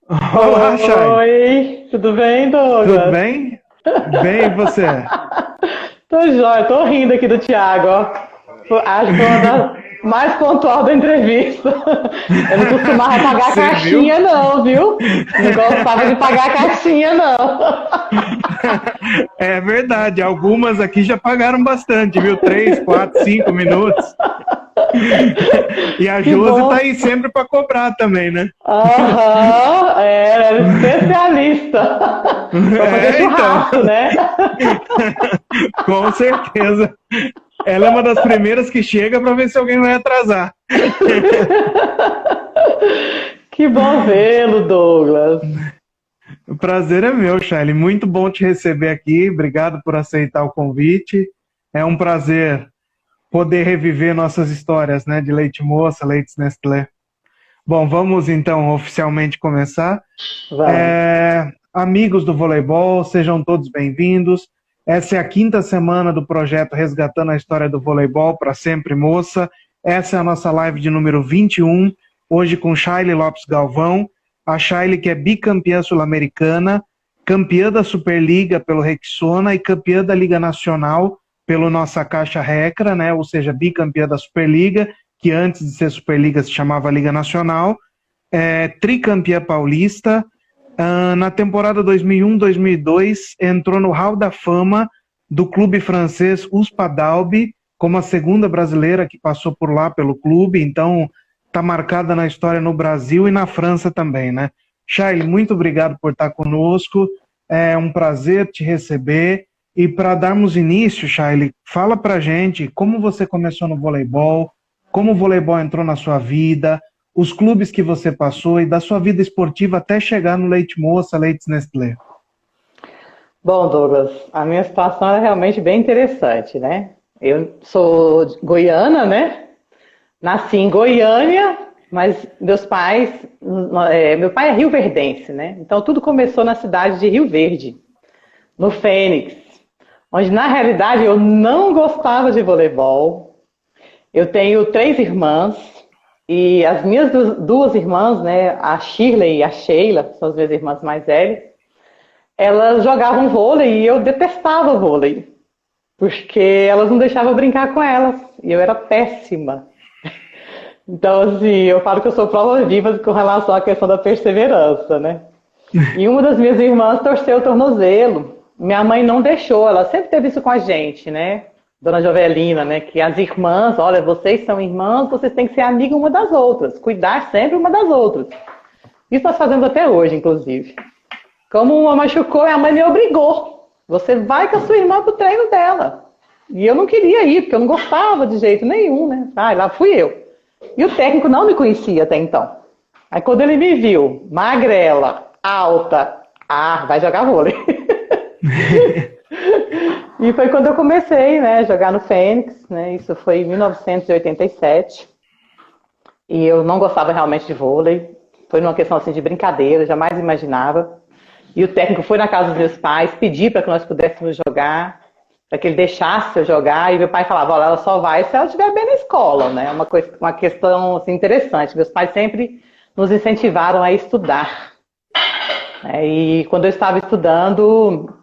Olá, Chay. Oi, tudo bem, Tudo Douglas? bem? Bem, e você? Tô jóia, tô rindo aqui do Thiago, ó. Acho que foi uma das mais pontual da entrevista. Eu não costumava pagar a Você viu? caixinha, não, viu? Não gostava de pagar a caixinha, não. É verdade, algumas aqui já pagaram bastante, viu? 3, 4, 5 minutos. E a Que Josi tá bom. aí sempre para cobrar também, né? Aham, era especialista. Pra fazer É, então, churrasco, né? com certeza. Ela é uma das primeiras que chega para ver se alguém vai atrasar. Que bom vê-lo, Douglas. O prazer é meu, Shaile. Muito bom te receber aqui. Obrigado por aceitar o convite. É um prazer poder reviver nossas histórias, né, de leite moça, leites Nestlé. Bom, vamos então oficialmente começar. Vamos. Amigos do voleibol, sejam todos bem-vindos. Essa é a quinta semana do projeto Resgatando a História do Voleibol para Sempre Moça. Essa é a nossa live de número 21, hoje com Shaile Lopes Galvão. A Shaile que é bicampeã sul-americana, campeã da Superliga pelo Rexona e campeã da Liga Nacional pelo Nossa Caixa Recra, né? Ou seja, bicampeã da Superliga, que antes de ser Superliga se chamava Liga Nacional. Tricampeã paulista. Na temporada 2001-2002, entrou no Hall da Fama do clube francês Uspadalbi, como a segunda brasileira que passou por lá pelo clube, então está marcada na história no Brasil e na França também, né? Shaile, muito obrigado por estar conosco, é um prazer te receber, e para darmos início, Shaile, fala pra gente como você começou no voleibol, como o voleibol entrou na sua vida, os clubes que você passou e da sua vida esportiva até chegar no Leite Moça, Leites Nestlé. Bom, Douglas, a minha situação é realmente bem interessante, né? Eu sou goiana, né? Nasci em Goiânia, mas meus pais, meu pai é rioverdense, né? Então tudo começou na cidade de Rio Verde, no Fênix, onde na realidade eu não gostava de voleibol. Eu tenho três irmãs e as minhas duas irmãs, né, a Shirley e a Sheila, são as minhas irmãs mais velhas, elas jogavam vôlei e eu detestava vôlei, porque elas não deixavam eu brincar com elas e eu era péssima. Então, assim, eu falo que eu sou prova viva com relação à questão da perseverança, né? E uma das minhas irmãs torceu o tornozelo. Minha mãe não deixou, ela sempre teve isso com a gente, né? Dona Jovelina, né? Que as irmãs, olha, vocês são irmãs, vocês têm que ser amigas uma das outras, cuidar sempre uma das outras. Isso nós fazemos até hoje, inclusive. Como uma machucou, a mãe me obrigou. Você vai com a sua irmã pro treino dela. E eu não queria ir, porque eu não gostava de jeito nenhum, né? Ah, lá fui eu. E o técnico não me conhecia até então. Aí quando ele me viu, magrela, alta, vai jogar vôlei. E foi quando eu comecei, né, a jogar no Fênix, né? Isso foi em 1987. E eu não gostava realmente de vôlei. Foi numa questão assim de brincadeira, jamais imaginava. E o técnico foi na casa dos meus pais, pedir para que nós pudéssemos jogar, para que ele deixasse eu jogar. E meu pai falava, olha, ela só vai se ela estiver bem na escola, né? Uma questão assim, interessante. Meus pais sempre nos incentivaram a estudar. E quando eu estava estudando,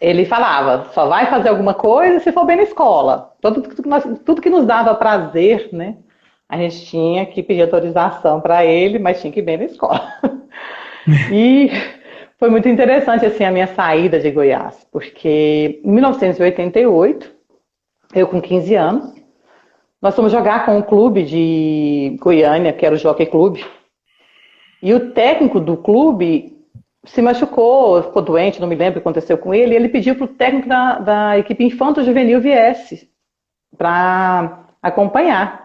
ele falava, só vai fazer alguma coisa se for bem na escola. Tudo que nos dava prazer, né? A gente tinha que pedir autorização para ele, mas tinha que ir bem na escola. E foi muito interessante assim a minha saída de Goiás, porque em 1988, eu com 15 anos, nós fomos jogar com um clube de Goiânia, que era o Jockey Clube, e o técnico do clube se machucou, ficou doente, não me lembro o que aconteceu com ele, e ele pediu para o técnico da equipe infanto-juvenil viesse para acompanhar.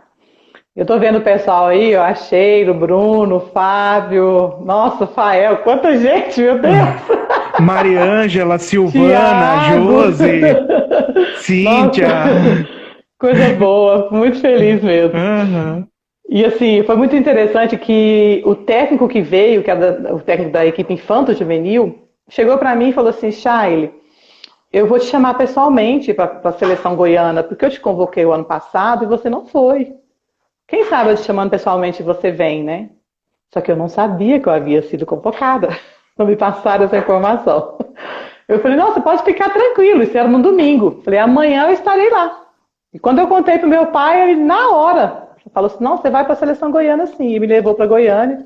Eu tô vendo o pessoal aí, ó, a Cheiro, Bruno, Fábio, nossa, Fael, quanta gente, meu Deus! Mariângela, Silvana, Tiago! Josi, Nossa, Cíntia. coisa boa, muito feliz mesmo. Uhum. E assim, foi muito interessante que o técnico que veio, que era o técnico da equipe Infanto Juvenil, chegou para mim e falou assim, Shaile, eu vou te chamar pessoalmente para a seleção goiana, porque eu te convoquei o ano passado e você não foi. Quem sabe eu te chamando pessoalmente você vem, né? Só que eu não sabia que eu havia sido convocada. Não me passaram essa informação. Eu falei, não, você pode ficar tranquilo, isso era no domingo. Falei, amanhã eu estarei lá. E quando eu contei pro meu pai, ele, na hora, falou assim, não, você vai para a seleção goiana sim. E me levou para Goiânia.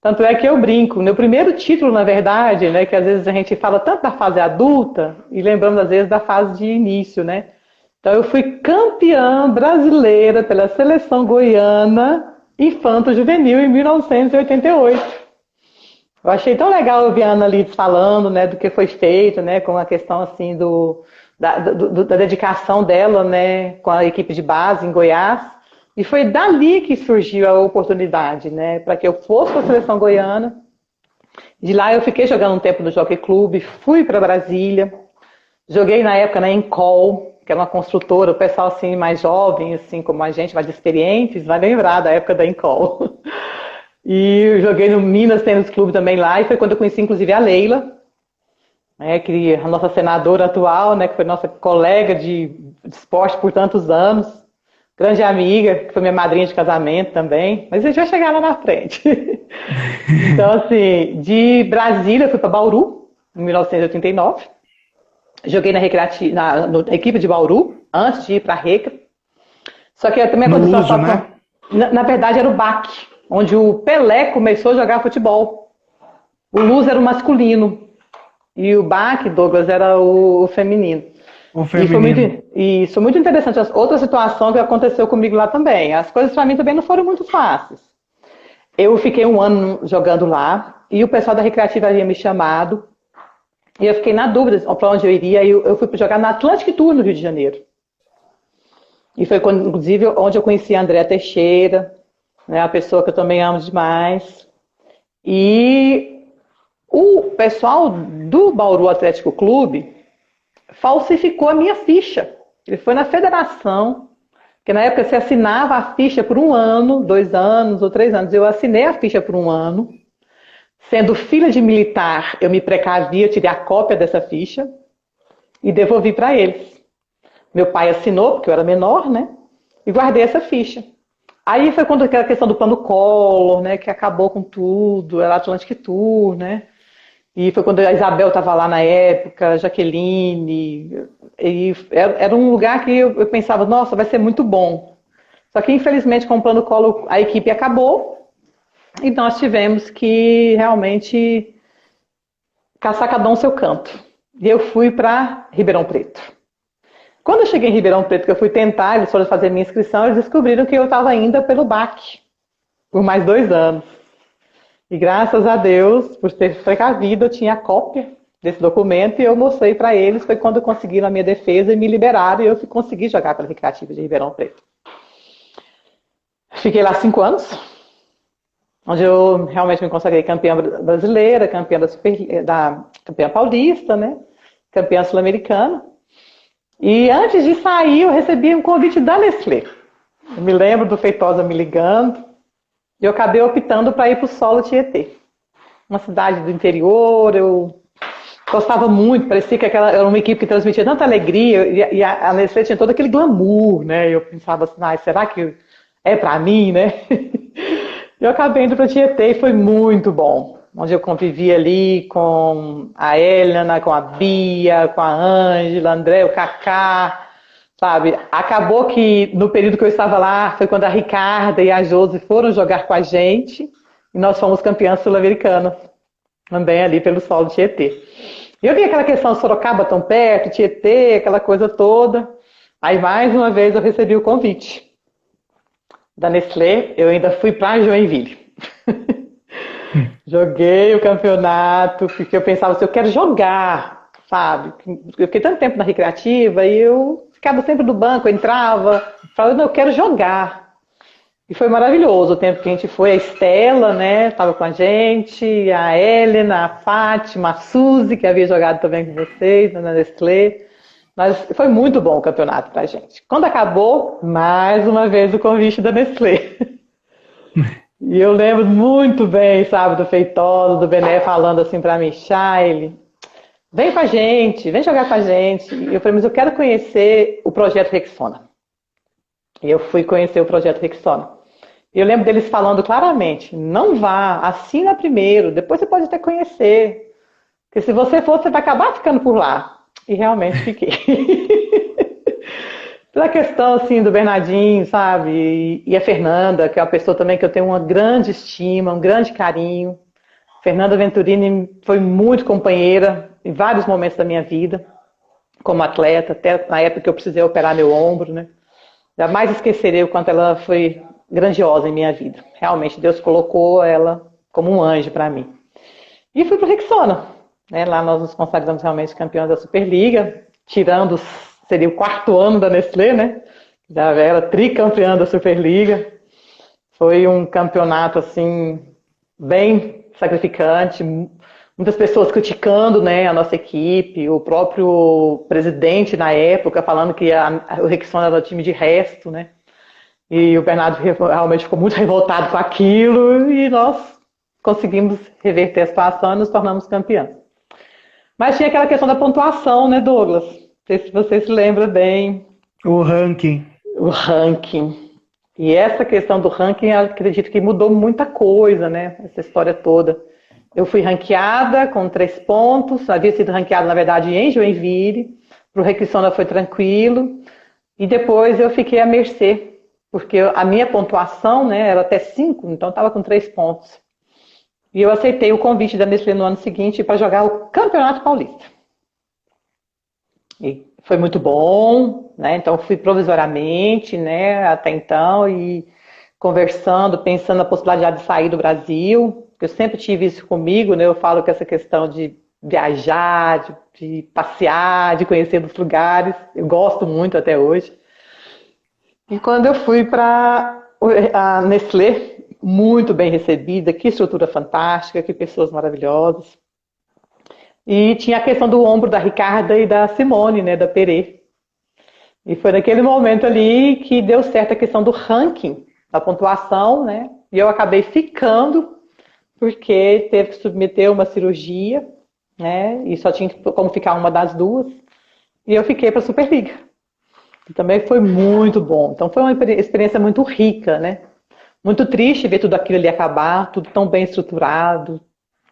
Tanto é que eu brinco. Meu primeiro título, na verdade, né, que às vezes a gente fala tanto da fase adulta e lembramos às vezes da fase de início, né? Então eu fui campeã brasileira pela seleção goiana infanto-juvenil em 1988. Eu achei tão legal ouvir a Ana Lides falando, né, do que foi feito, né, com a questão assim da dedicação dela, né, com a equipe de base em Goiás. E foi dali que surgiu a oportunidade, né, para que eu fosse para a seleção goiana. De lá eu fiquei jogando um tempo no Jockey Club, fui para Brasília, joguei na época na Encol, que era uma construtora, o pessoal assim mais jovem, assim como a gente, mais experientes, vai lembrar da época da Encol. E eu joguei no Minas Tênis Clube também lá, e foi quando eu conheci inclusive a Leila, né, que a nossa senadora atual, né, que foi nossa colega de esporte por tantos anos, grande amiga, que foi minha madrinha de casamento também, mas a gente vai chegar lá na frente. Então, assim, de Brasília eu fui para Bauru, em 1989, joguei na equipe de Bauru, antes de ir para a Recre, só que também aconteceu a situação, né? Na verdade era o BAC, onde o Pelé começou a jogar futebol. O Luz era o masculino e o BAC, Douglas, era o feminino. O feminino. E foi muito interessante. Outra situação que aconteceu comigo lá também. As coisas para mim também não foram muito fáceis. Eu fiquei um ano jogando lá e o pessoal da Recreativa havia me chamado e eu fiquei na dúvida para onde eu iria. E eu fui jogar na Atlantic Tour no Rio de Janeiro. E foi, inclusive, onde eu conheci a Andréa Teixeira, né, a pessoa que eu também amo demais. E o pessoal do Bauru Atlético Clube falsificou a minha ficha. Ele foi na federação, que na época você assinava a ficha por 1 ano, 2 anos ou 3 anos. Eu assinei a ficha por 1 ano. Sendo filha de militar, eu me precavi, eu tirei a cópia dessa ficha e devolvi para eles. Meu pai assinou, porque eu era menor, né? E guardei essa ficha. Aí foi quando aquela questão do plano Collor, né? Que acabou com tudo, era Atlantic Tour, né? E foi quando a Isabel estava lá na época, a Jaqueline. E era um lugar que eu pensava, nossa, vai ser muito bom. Só que, infelizmente, com o plano Collor, a equipe acabou. E nós tivemos que realmente caçar cada um seu canto. E eu fui para Ribeirão Preto. Quando eu cheguei em Ribeirão Preto, que eu fui tentar, eles foram fazer minha inscrição, eles descobriram que eu estava ainda pelo BAC, por mais 2 anos. E graças a Deus, por ter precavido, eu tinha a cópia desse documento e eu mostrei para eles. Foi quando conseguiram a minha defesa e me liberaram e eu consegui jogar pela Recreativa de Ribeirão Preto. Fiquei lá 5 anos, onde eu realmente me consagrei campeã brasileira, campeã campeã paulista, né? Campeã sul-americana. E antes de sair, eu recebi um convite da Nestlé. Eu me lembro do Feitosa me ligando. E eu acabei optando para ir para o Solo Tietê. Uma cidade do interior, eu gostava muito, parecia que era uma equipe que transmitia tanta alegria, e a Nestlé tinha todo aquele glamour, né? Eu pensava assim, será que é para mim, né? Eu acabei indo para Tietê e foi muito bom. Onde eu convivi ali com a Helena, com a Bia, com a Ângela, André, o Cacá, sabe? Acabou que no período que eu estava lá foi quando a Ricarda e a Josi foram jogar com a gente e nós fomos campeãs sul-americanas, também ali pelo solo de Tietê. E eu vi aquela questão Sorocaba tão perto, Tietê, aquela coisa toda. Aí mais uma vez eu recebi o convite da Nestlé, eu ainda fui para Joinville. Joguei o campeonato, porque eu pensava assim, eu quero jogar, sabe? Eu fiquei tanto tempo na recreativa e eu ficava sempre do banco, eu entrava, falava, não, eu quero jogar. E foi maravilhoso o tempo que a gente foi, a Estela, né, estava com a gente, a Helena, a Fátima, a Suzy, que havia jogado também com vocês, na Nestlé. Mas foi muito bom o campeonato pra gente. Quando acabou, mais uma vez o convite da Nestlé. E eu lembro muito bem, sabe, do Feitosa, do Bené falando assim pra mim, Shaile, vem com a gente, vem jogar com a gente. E eu falei, mas eu quero conhecer o projeto Rexona. E eu fui conhecer o projeto Rexona. Eu lembro deles falando claramente, não vá, assina primeiro, depois você pode até conhecer. Porque se você for, você vai acabar ficando por lá. E realmente fiquei. Pela questão, assim, do Bernardinho, sabe? E a Fernanda, que é uma pessoa também que eu tenho uma grande estima, um grande carinho. Fernanda Venturini foi muito companheira em vários momentos da minha vida, como atleta, até na época que eu precisei operar meu ombro, né? Jamais esquecerei o quanto ela foi grandiosa em minha vida. Realmente, Deus colocou ela como um anjo para mim. E fui para o Rexona. Né? Lá nós nos consagramos realmente campeões da Superliga, tirando, seria o 4º ano da Nestlé, né? Já era tricampeã da Superliga. Foi um campeonato, assim, bem sacrificante, muitas pessoas criticando, né, a nossa equipe, o próprio presidente na época falando que o Rexona era o time de resto, né? E o Bernardo realmente ficou muito revoltado com aquilo e nós conseguimos reverter a situação e nos tornamos campeãs. Mas tinha aquela questão da pontuação, né, Douglas? Não sei se você se lembra bem. O ranking. O ranking. E essa questão do ranking, eu acredito que mudou muita coisa, né? Essa história toda. Eu fui ranqueada com 3 pontos, havia sido ranqueada, na verdade, em Joinville. Para o Rexona foi tranquilo. E depois eu fiquei à mercê, porque a minha pontuação, né, era até 5, então eu estava com 3 pontos. E eu aceitei o convite da Nestlé no ano seguinte para jogar o Campeonato Paulista. E foi muito bom, né? Então fui provisoriamente, né, até então, e conversando, pensando na possibilidade de sair do Brasil. Eu sempre tive isso comigo, né? Eu falo que essa questão de viajar, de passear, de conhecer os lugares, eu gosto muito até hoje. E quando eu fui para a Nestlé, muito bem recebida, que estrutura fantástica, que pessoas maravilhosas. E tinha a questão do ombro da Ricarda e da Simone, né, da Perê. E foi naquele momento ali que deu certo a questão do ranking, da pontuação, né? E eu acabei ficando, porque teve que submeter uma cirurgia, né? E só tinha como ficar uma das duas. E eu fiquei para a Superliga. E também foi muito bom. Então foi uma experiência muito rica, né? Muito triste ver tudo aquilo ali acabar, tudo tão bem estruturado,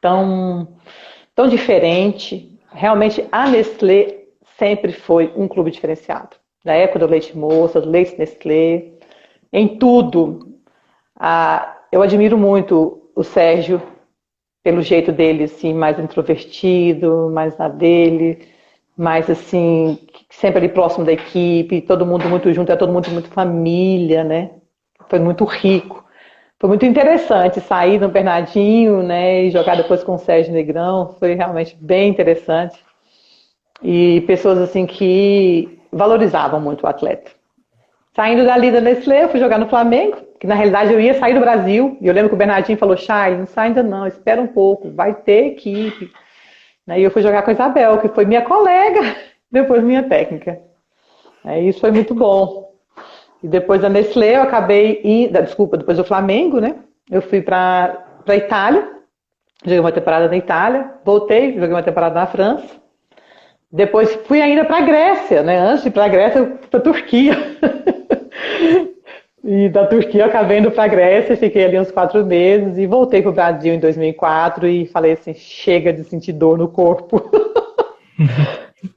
tão diferente. Realmente a Nestlé sempre foi um clube diferenciado. Na época do leite moça, do leite Nestlé, em tudo. Eu admiro muito o Sérgio, pelo jeito dele, assim, mais introvertido, mais na dele, mais assim, sempre ali próximo da equipe, todo mundo muito junto, é todo mundo muito família, né? Foi muito rico. Foi muito interessante sair do Bernardinho, né, e jogar depois com o Sérgio Negrão. Foi realmente bem interessante. E pessoas assim que valorizavam muito o atleta. Saindo dali da Nestlé, eu fui jogar no Flamengo, que na realidade eu ia sair do Brasil. E eu lembro que o Bernardinho falou, Chay, não sai ainda não, espera um pouco, vai ter equipe. E eu fui jogar com a Isabel, que foi minha colega, depois minha técnica. Isso foi muito bom. E depois da Nestlé, eu acabei depois do Flamengo, né? Eu fui para a Itália, joguei uma temporada na Itália, voltei, joguei uma temporada na França. Depois fui ainda para a Grécia, né? Antes de ir para a Grécia, eu fui para a Turquia. E da Turquia eu acabei indo para a Grécia, fiquei ali uns 4 meses e voltei para o Brasil em 2004 e falei assim, chega de sentir dor no corpo.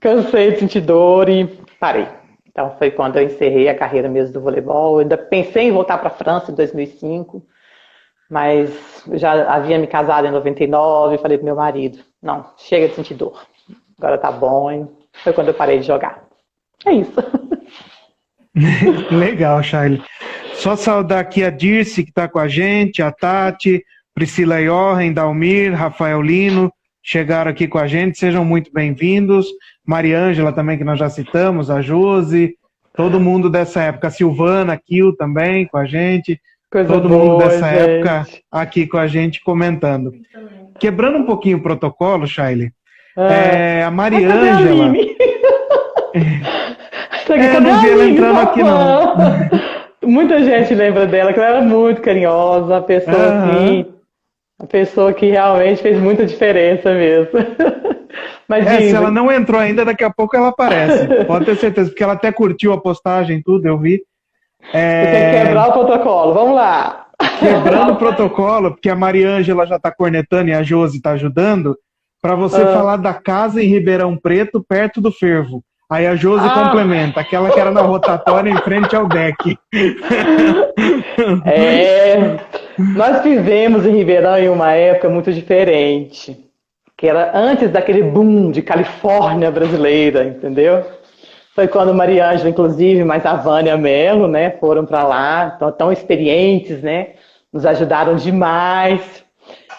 Cansei de sentir dor e parei. Então foi quando eu encerrei a carreira mesmo do voleibol. Eu ainda pensei em voltar para a França em 2005, mas eu já havia me casado em 99 e falei pro meu marido, não, chega de sentir dor. Agora tá bom, hein? Foi quando eu parei de jogar. É isso. Legal, Shaile. Só saudar aqui a Dirce, que está com a gente, a Tati, Priscila Jochen, Dalmir, Rafael Lino, chegaram aqui com a gente, sejam muito bem-vindos. Mariângela também, que nós já citamos, a Josi, todo mundo dessa época, a Silvana, Kil também com a gente, Coisa todo boa, mundo dessa gente. época aqui com a gente comentando. Quebrando um pouquinho o protocolo, Shaile, a Mariângela... não vi ela entrando aqui, não. Muita gente lembra dela, que ela era muito carinhosa, uma pessoa assim, uma pessoa que realmente fez muita diferença mesmo. Mas se ela não entrou ainda, daqui a pouco ela aparece. Pode ter certeza, porque ela até curtiu a postagem, tudo, eu vi. Você tem que quebrar o protocolo, vamos lá. quebrando o protocolo, porque a Mariângela já está cornetando e a Josi está ajudando, para você falar da casa em Ribeirão Preto, perto do Fervo. Aí a Josi complementa, aquela que era na rotatória em frente ao deck. Nós vivemos em Ribeirão em uma época muito diferente, que era antes daquele boom de Califórnia brasileira, entendeu? Foi quando Maria Ângela, inclusive, mas a Vânia Mello, né, foram para lá, tão experientes, né, nos ajudaram demais.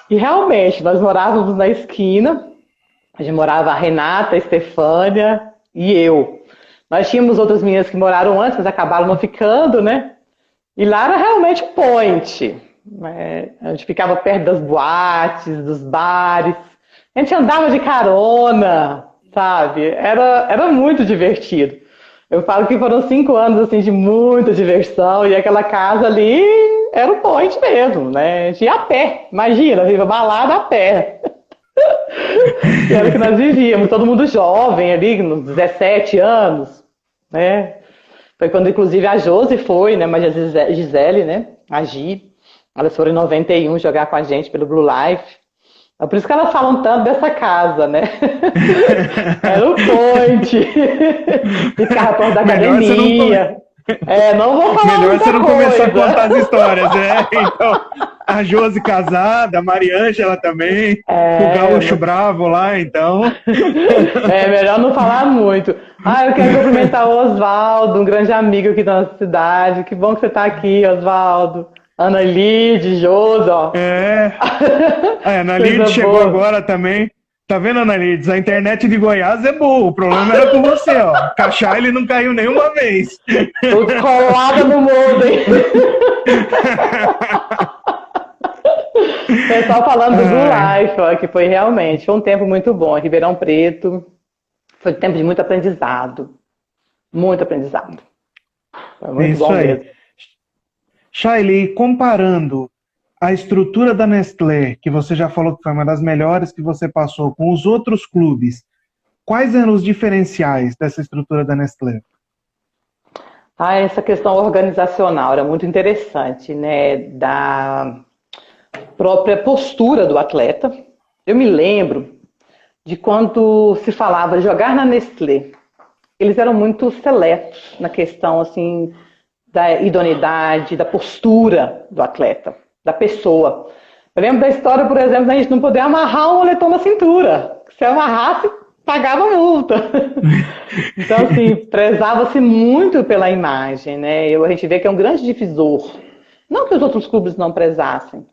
E realmente, nós morávamos na esquina, a gente morava a Renata, a Estefânia e eu. Nós tínhamos outras meninas que moraram antes, mas acabaram não ficando, né? E lá era realmente o point. A gente ficava perto das boates, dos bares. A gente andava de carona, sabe? Era muito divertido. Eu falo que foram 5 anos assim, de muita diversão e aquela casa ali era o point mesmo, né? A gente ia a pé. Imagina, viva balada a pé. Que era o que nós vivíamos, todo mundo jovem ali, nos 17 anos, né? Foi quando, inclusive, a Josi foi, né? Mas a Gisele, né? A Gi, elas foram em 91 jogar com a gente pelo Blue Life. É por isso que elas falam tanto dessa casa, né? Era o point. Ficava perto da academia. Não vou falar melhor você não coisa. Começar a contar as histórias, né? Então, a Josi casada, a Mariângela também, o Gaúcho Bravo lá, então. Melhor não falar muito. Eu quero cumprimentar o Oswaldo, um grande amigo aqui da nossa cidade. Que bom que você está aqui, Oswaldo. Ana Lide, Josi, ó. A Ana Lide chegou agora também. Tá vendo, Ana Lides? A internet de Goiás é boa. O problema era com você, ó. Cachá ele não caiu nenhuma vez. Tô colada no mundo, hein? Pessoal falando do Blue Life, ó, que foi realmente um tempo muito bom. Ribeirão Preto foi um tempo de muito aprendizado. Muito aprendizado. Foi muito bom mesmo. Shaili, comparando a estrutura da Nestlé, que você já falou que foi uma das melhores que você passou, com os outros clubes, quais eram os diferenciais dessa estrutura da Nestlé? Essa questão organizacional era muito interessante, né? Da própria postura do atleta. Eu me lembro de quando se falava de jogar na Nestlé. Eles eram muito seletos na questão, assim, da idoneidade, da postura do atleta, da pessoa. Eu lembro da história, por exemplo, da gente não poder amarrar um moletom na cintura. Se amarrasse, pagava multa. Então, assim, prezava-se muito pela imagem, né? A gente vê que é um grande divisor. Não que os outros clubes não prezassem,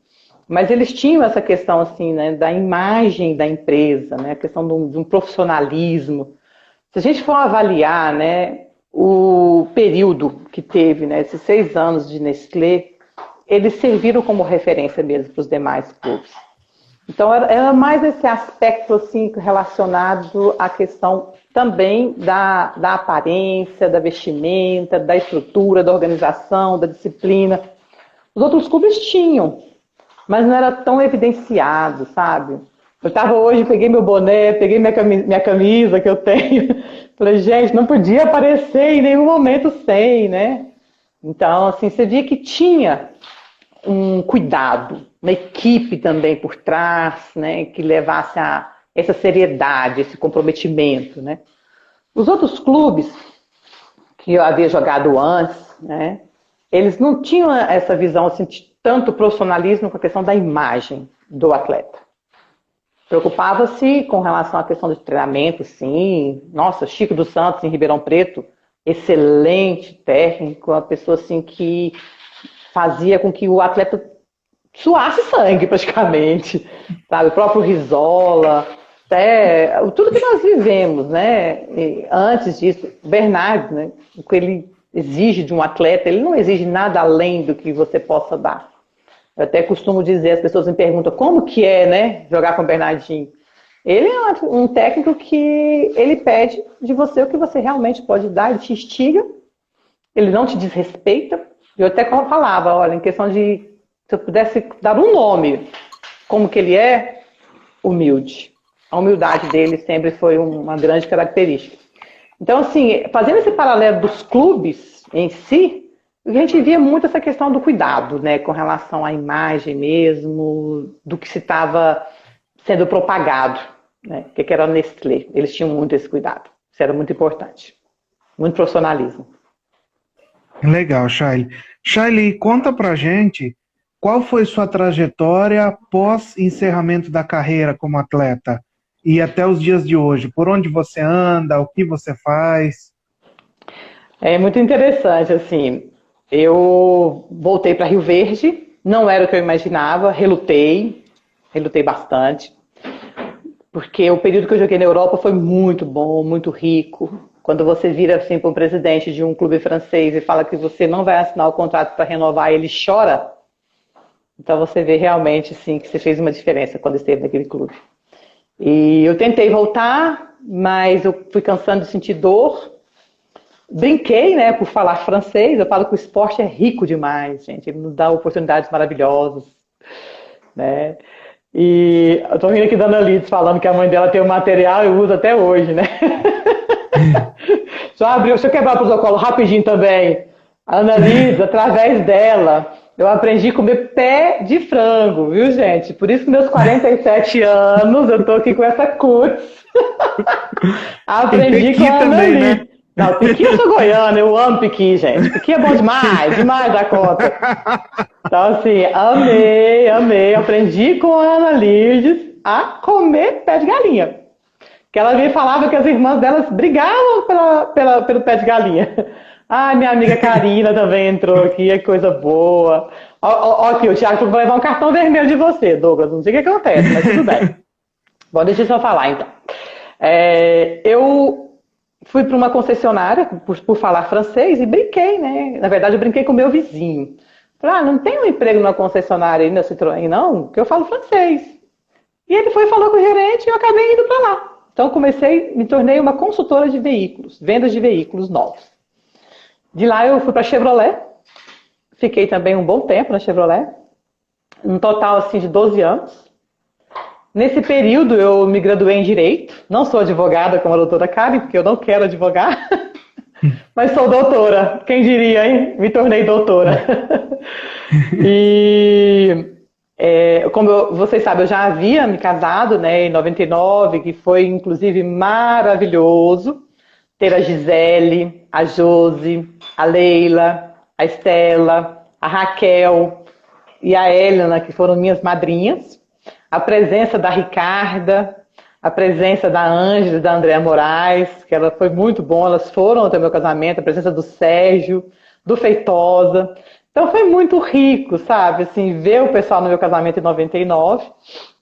mas eles tinham essa questão, assim, né, da imagem da empresa, né? A questão de um profissionalismo. Se a gente for avaliar, né, o período que teve, né, esses 6 anos de Nestlé, eles serviram como referência mesmo para os demais clubes. Então, era mais esse aspecto assim, relacionado à questão também da aparência, da vestimenta, da estrutura, da organização, da disciplina. Os outros clubes tinham, mas não era tão evidenciado, sabe? Eu estava hoje, peguei meu boné, peguei minha camisa que eu tenho. Falei, gente, não podia aparecer em nenhum momento sem, né? Então, assim, você via que tinha um cuidado, uma equipe também por trás, né, que levasse a essa seriedade, esse comprometimento, né. Os outros clubes que eu havia jogado antes, né, eles não tinham essa visão assim, de tanto profissionalismo com a questão da imagem do atleta. Preocupava-se com relação à questão de treinamento, sim. Nossa, Chico dos Santos em Ribeirão Preto, excelente técnico, uma pessoa assim que fazia com que o atleta suasse sangue praticamente, sabe? O próprio Rizola, até tudo que nós vivemos, né? E antes disso, o Bernardo, né? O que ele exige de um atleta, ele não exige nada além do que você possa dar. Eu até costumo dizer, as pessoas me perguntam como que é, né, jogar com o Bernardinho. Ele é um técnico que ele pede de você o que você realmente pode dar, ele te instiga, ele não te desrespeita. Eu até falava, olha, em questão de, se eu pudesse dar um nome, como que ele é, humilde. A humildade dele sempre foi uma grande característica. Então, assim, fazendo esse paralelo dos clubes em si, a gente via muito essa questão do cuidado, né, com relação à imagem mesmo, do que se estava sendo propagado, né, que era a Nestlé. Eles tinham muito esse cuidado. Isso era muito importante. Muito profissionalismo. Legal, Shaile. Shaile, conta pra gente qual foi sua trajetória após encerramento da carreira como atleta e até os dias de hoje. Por onde você anda, o que você faz? É muito interessante, assim. Eu voltei para Rio Verde, não era o que eu imaginava, relutei bastante, porque o período que eu joguei na Europa foi muito bom, muito rico. Quando você vira assim para um presidente de um clube francês e fala que você não vai assinar o contrato para renovar, ele chora. Então você vê realmente sim que você fez uma diferença quando esteve naquele clube. E eu tentei voltar, mas eu fui cansando de sentir dor. Brinquei, né, por falar francês. Eu falo que o esporte é rico demais, gente. Ele nos dá oportunidades maravilhosas, né? E eu tô rindo aqui da Ana Lides falando que a mãe dela tem o material e usa até hoje, né? Deixa eu quebrar o protocolo rapidinho também. A Ana Lides, através dela, eu aprendi a comer pé de frango, viu, gente? Por isso que meus 47 anos eu tô aqui com essa cutis. Aprendi com a Ana também, Lides. né? Não, piqui eu sou goiana, eu amo piqui, gente. Piqui é bom demais, demais da conta. Então, assim, amei. Aprendi com a Ana Lides a comer pé de galinha. Que ela me falava que as irmãs delas brigavam pelo pé de galinha. Ah, minha amiga Karina também entrou aqui, que coisa boa. Ó, aqui, o Thiago vai levar um cartão vermelho de você, Douglas. Não sei o que acontece, mas tudo bem. Bom, deixa eu só falar, então. Eu fui para uma concessionária por falar francês e brinquei, né? Na verdade, eu brinquei com o meu vizinho. Falei, não tem um emprego numa concessionária aí na Citroën, não? Que eu falo francês. E ele foi e falou com o gerente e eu acabei indo para lá. Então, me tornei uma consultora de veículos, vendas de veículos novos. De lá, eu fui para a Chevrolet. Fiquei também um bom tempo na Chevrolet. Um total, assim, de 12 anos. Nesse período, eu me graduei em Direito. Não sou advogada como a doutora Karen, porque eu não quero advogar. Mas sou doutora. Quem diria, hein? Me tornei doutora. E... como vocês sabem, eu já havia me casado, né, em 99, que foi inclusive maravilhoso ter a Gisele, a Josi, a Leila, a Estela, a Raquel e a Helena, que foram minhas madrinhas. A presença da Ricarda, a presença da Ângela e da Andréa Moraes, que ela foi muito bom, elas foram até o meu casamento, a presença do Sérgio, do Feitosa. Então foi muito rico, sabe? Assim, ver o pessoal no meu casamento em 99.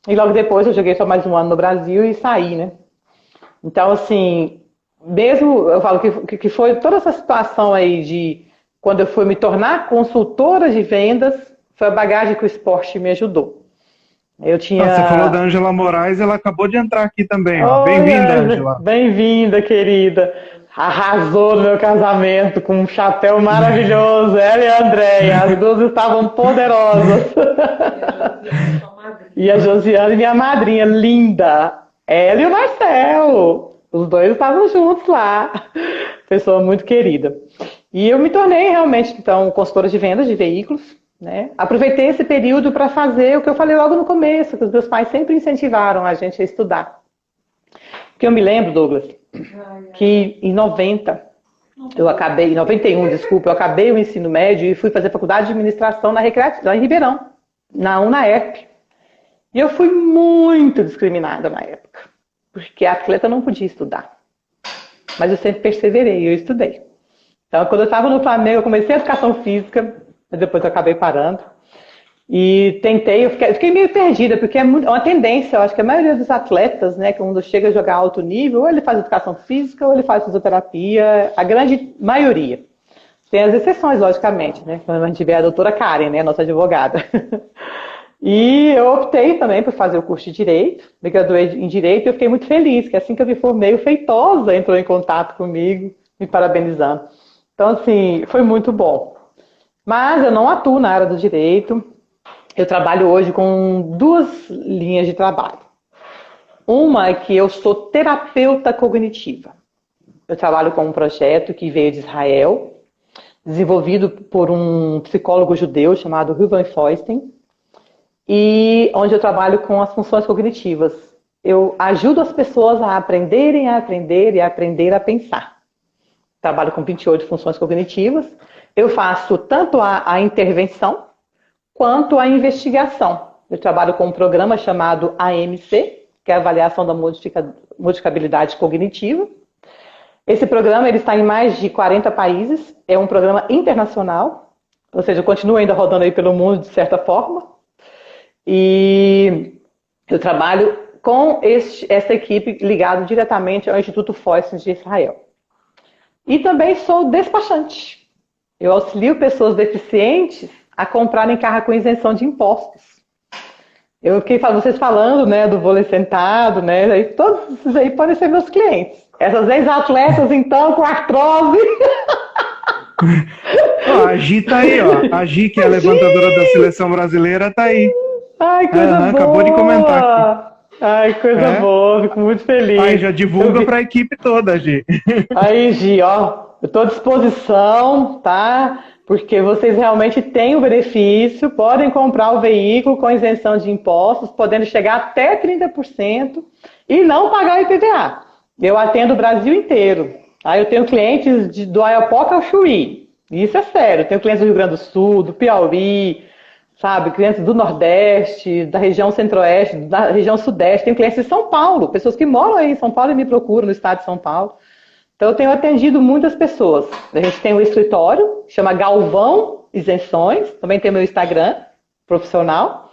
E logo depois eu joguei só mais um ano no Brasil e saí, né? Então, assim, mesmo eu falo que foi toda essa situação aí de quando eu fui me tornar consultora de vendas, foi a bagagem que o esporte me ajudou. Eu tinha... Você falou da Ângela Moraes, ela acabou de entrar aqui também, ó. Oi, Bem-vinda, Ângela. Bem-vinda, querida. Arrasou no meu casamento com um chapéu maravilhoso. Ela e a Andréia, as duas estavam poderosas. E a Josiane, minha madrinha, linda. Ela e o Marcelo. Os dois estavam juntos lá. Pessoa muito querida. E eu me tornei realmente, então, consultora de vendas de veículos. Né? Aproveitei esse período para fazer o que eu falei logo no começo, que os meus pais sempre incentivaram a gente a estudar. Porque eu me lembro, Douglas, que em 91, eu acabei o ensino médio e fui fazer faculdade de administração na Recreativa, lá em Ribeirão, na UNAERP. E eu fui muito discriminada na época, porque a atleta não podia estudar. Mas eu sempre perseverei, eu estudei. Então, quando eu estava no Flamengo, eu comecei a educação física, mas depois eu acabei parando. E tentei, eu fiquei meio perdida, porque é uma tendência, eu acho que a maioria dos atletas, né, quando chega a jogar alto nível, ou ele faz educação física, ou ele faz fisioterapia, a grande maioria. Tem as exceções, logicamente, né, quando a gente vê a doutora Karen, né, nossa advogada. E eu optei também por fazer o curso de Direito, me graduei em Direito e eu fiquei muito feliz, que assim que eu me formei, o Feitosa entrou em contato comigo, me parabenizando. Então, assim, foi muito bom. Mas eu não atuo na área do Direito. Eu trabalho hoje com duas linhas de trabalho. Uma é que eu sou terapeuta cognitiva. Eu trabalho com um projeto que veio de Israel, desenvolvido por um psicólogo judeu chamado Ruben Feuerstein, e onde eu trabalho com as funções cognitivas. Eu ajudo as pessoas a aprenderem a aprender e a aprender a pensar. Trabalho com 28 funções cognitivas. Eu faço tanto a intervenção quanto a investigação. Eu trabalho com um programa chamado AMC, que é a Avaliação da Modificabilidade Cognitiva. Esse programa ele está em mais de 40 países, é um programa internacional, ou seja, eu continuo ainda rodando aí pelo mundo de certa forma. E eu trabalho com essa equipe ligada diretamente ao Instituto Feuerstein de Israel. E também sou despachante. Eu auxilio pessoas deficientes a comprarem carro com isenção de impostos. Eu fiquei vocês falando, né, do vôlei sentado, né, aí, todos esses aí podem ser meus clientes. Essas ex-atletas, então, com artrose. A Gi tá aí, ó. A Gi, que é a levantadora da seleção brasileira, tá aí. Ai, coisa boa. Acabou de comentar aqui. Ai, coisa boa, fico muito feliz. Aí já divulga para a equipe toda, Gi. Aí, Gi, ó, eu estou à disposição, tá? Porque vocês realmente têm o benefício, podem comprar o veículo com isenção de impostos, podendo chegar até 30% e não pagar IPVA. Eu atendo o Brasil inteiro. Tá? Eu tenho clientes do Oiapoque ao Chuí. Isso é sério. Eu tenho clientes do Rio Grande do Sul, do Piauí, sabe, clientes do Nordeste, da região Centro-Oeste, da região Sudeste, tem clientes de São Paulo, pessoas que moram aí em São Paulo e me procuram no estado de São Paulo. Então eu tenho atendido muitas pessoas. A gente tem um escritório, chama Galvão Isenções, também tem meu Instagram profissional,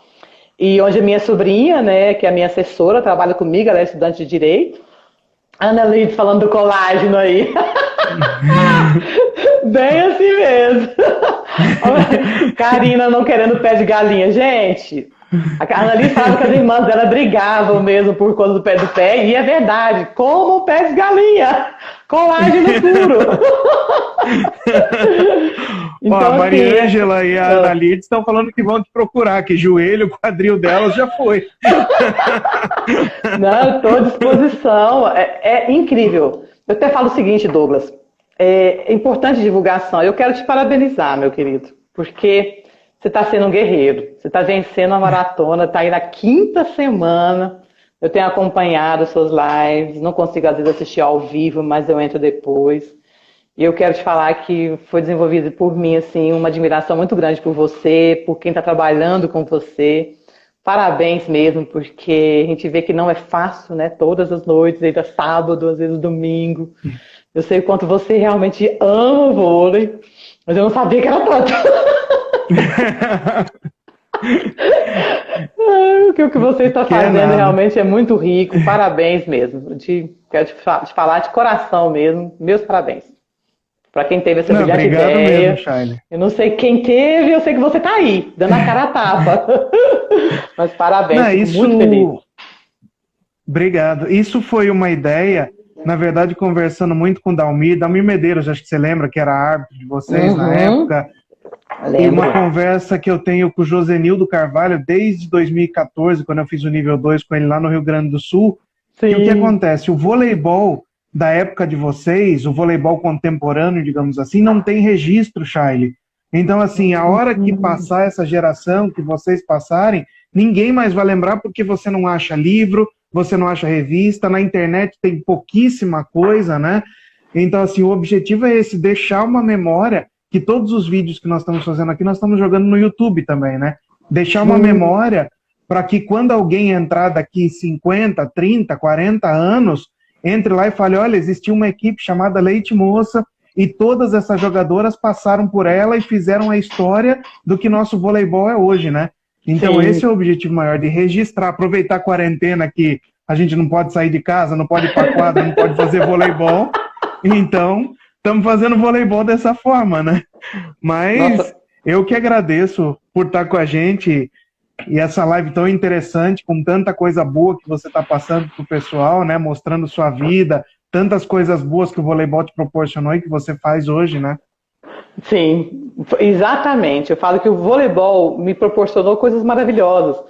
e onde a minha sobrinha, né, que é a minha assessora, trabalha comigo, ela é estudante de Direito. Ana Lid falando do colágeno aí. Bem assim mesmo. Karina não querendo pé de galinha. Gente, a Ana Lid falava que as irmãs dela brigavam mesmo por conta do pé, e é verdade. Como o pé de galinha. Colágeno puro. Então, a Maria Ângela e a Ana Lid estão falando que vão te procurar, que joelho, quadril delas já foi. Não, estou à disposição. É incrível. Eu até falo o seguinte, Douglas. É importante divulgação. Eu quero te parabenizar, meu querido, porque você está sendo um guerreiro. Você está vencendo a maratona, está aí na 5ª semana. Eu tenho acompanhado as suas lives, não consigo às vezes assistir ao vivo, mas eu entro depois. E eu quero te falar que foi desenvolvido por mim assim, uma admiração muito grande por você, por quem está trabalhando com você. Parabéns mesmo, porque a gente vê que não é fácil, né? Todas as noites, ainda sábado, às vezes domingo. Eu sei o quanto você realmente ama o vôlei, mas eu não sabia que era tanto. O que você está fazendo realmente é muito rico. Parabéns mesmo. Quero te falar de coração mesmo. Meus parabéns. Para quem teve essa brilhante ideia. Mesmo, Shaile. Eu não sei quem teve, eu sei que você está aí, dando a cara a tapa. Mas parabéns, fico muito feliz. Obrigado. Isso foi uma ideia, na verdade, conversando muito com o Dalmir Medeiros, acho que você lembra que era árbitro de vocês na época. E uma conversa que eu tenho com o Josenildo Carvalho desde 2014, quando eu fiz o nível 2 com ele lá no Rio Grande do Sul. Sim. E o que acontece? O voleibol da época de vocês, o voleibol contemporâneo, digamos assim, não tem registro, Shaile. Então, assim, a hora que passar essa geração, que vocês passarem, ninguém mais vai lembrar porque você não acha livro, você não acha revista, na internet tem pouquíssima coisa, né? Então, assim, o objetivo é esse, deixar uma memória, que todos os vídeos que nós estamos fazendo aqui, nós estamos jogando no YouTube também, né? Deixar uma memória para que quando alguém entrar daqui 50, 30, 40 anos, entre lá e fale, olha, existia uma equipe chamada Leite Moça e todas essas jogadoras passaram por ela e fizeram a história do que nosso voleibol é hoje, né? Então esse é o objetivo maior, de registrar, aproveitar a quarentena que a gente não pode sair de casa, não pode ir para quadra, não pode fazer voleibol, então estamos fazendo voleibol dessa forma, né? Mas eu que agradeço por estar com a gente e essa live tão interessante, com tanta coisa boa que você está passando para o pessoal, né? Mostrando sua vida, tantas coisas boas que o voleibol te proporcionou e que você faz hoje, né? Sim, exatamente. Eu falo que o voleibol me proporcionou coisas maravilhosas.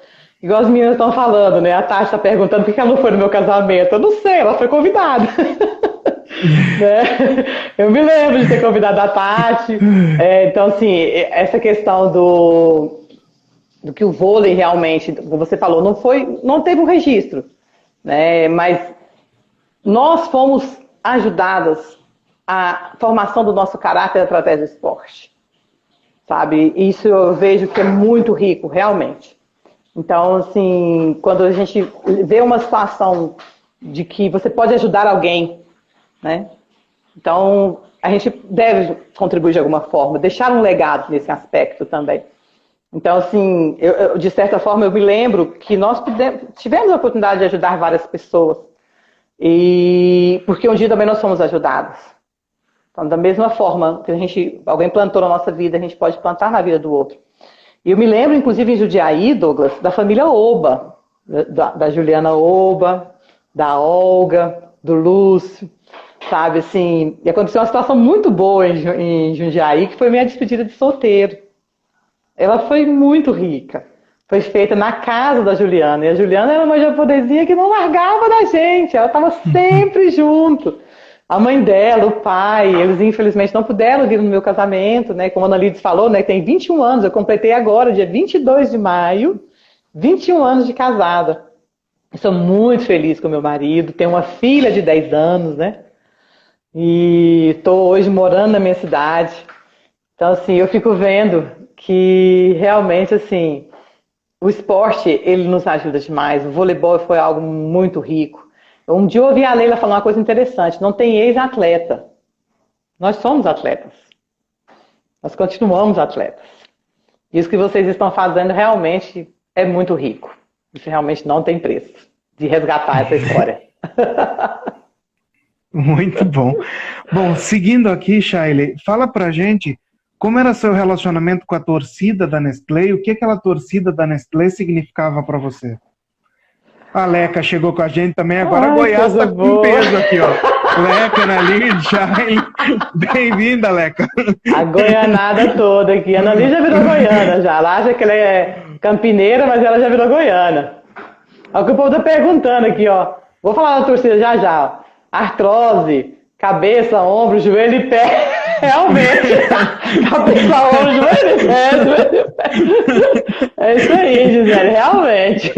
Igual as meninas estão falando, né? A Tati está perguntando por que ela não foi no meu casamento. Eu não sei, ela foi convidada. Né? Eu me lembro de ter convidado a Tati. Então, assim, essa questão do que o vôlei realmente, como você falou, não teve um registro, né? Mas nós fomos ajudadas a formação do nosso caráter através do esporte, sabe? Isso eu vejo que é muito rico, realmente. Então, assim, quando a gente vê uma situação de que você pode ajudar alguém, né? Então, a gente deve contribuir de alguma forma, deixar um legado nesse aspecto também. Então, assim, de certa forma, eu me lembro que nós tivemos a oportunidade de ajudar várias pessoas, porque um dia também nós fomos ajudados. Então, da mesma forma que alguém plantou na nossa vida, a gente pode plantar na vida do outro. E eu me lembro, inclusive, em Jundiaí, Douglas, da família Oba, da Juliana Oba, da Olga, do Lúcio, sabe, assim, e aconteceu uma situação muito boa em Jundiaí, que foi minha despedida de solteiro. Ela foi muito rica. Foi feita na casa da Juliana. E a Juliana era uma japonesinha que não largava da gente. Ela estava sempre junto. A mãe dela, o pai, eles infelizmente não puderam vir no meu casamento, né? Como a Ana Lides falou, né? Tem 21 anos. Eu completei agora, dia 22 de maio, 21 anos de casada. Eu sou muito feliz com meu marido. Tenho uma filha de 10 anos, né? E estou hoje morando na minha cidade. Então, assim, eu fico vendo que realmente, assim, o esporte, ele nos ajuda demais. O voleibol foi algo muito rico. Um dia eu ouvi a Leila falar uma coisa interessante. Não tem ex-atleta. Nós somos atletas. Nós continuamos atletas. Isso que vocês estão fazendo realmente é muito rico. Isso realmente não tem preço de resgatar essa história. Muito bom. Bom, seguindo aqui, Shaile, fala pra gente como era seu relacionamento com a torcida da Nestlé e o que aquela torcida da Nestlé significava para você? A Leca chegou com a gente também, agora a Goiás tá com peso aqui, ó. Leca, Ana Lídia, Shaile, bem-vinda, Leca. A goianada toda aqui. A Ana Lídia já virou goiana já. Ela acha que ela é campineira, mas ela já virou goiana. Olha o que o povo tá perguntando aqui, ó. Vou falar da torcida já já, ó. Artrose, cabeça, ombro, joelho e pé. Realmente. Cabeça, ombro, joelho e pé. É isso aí, Gisele, realmente.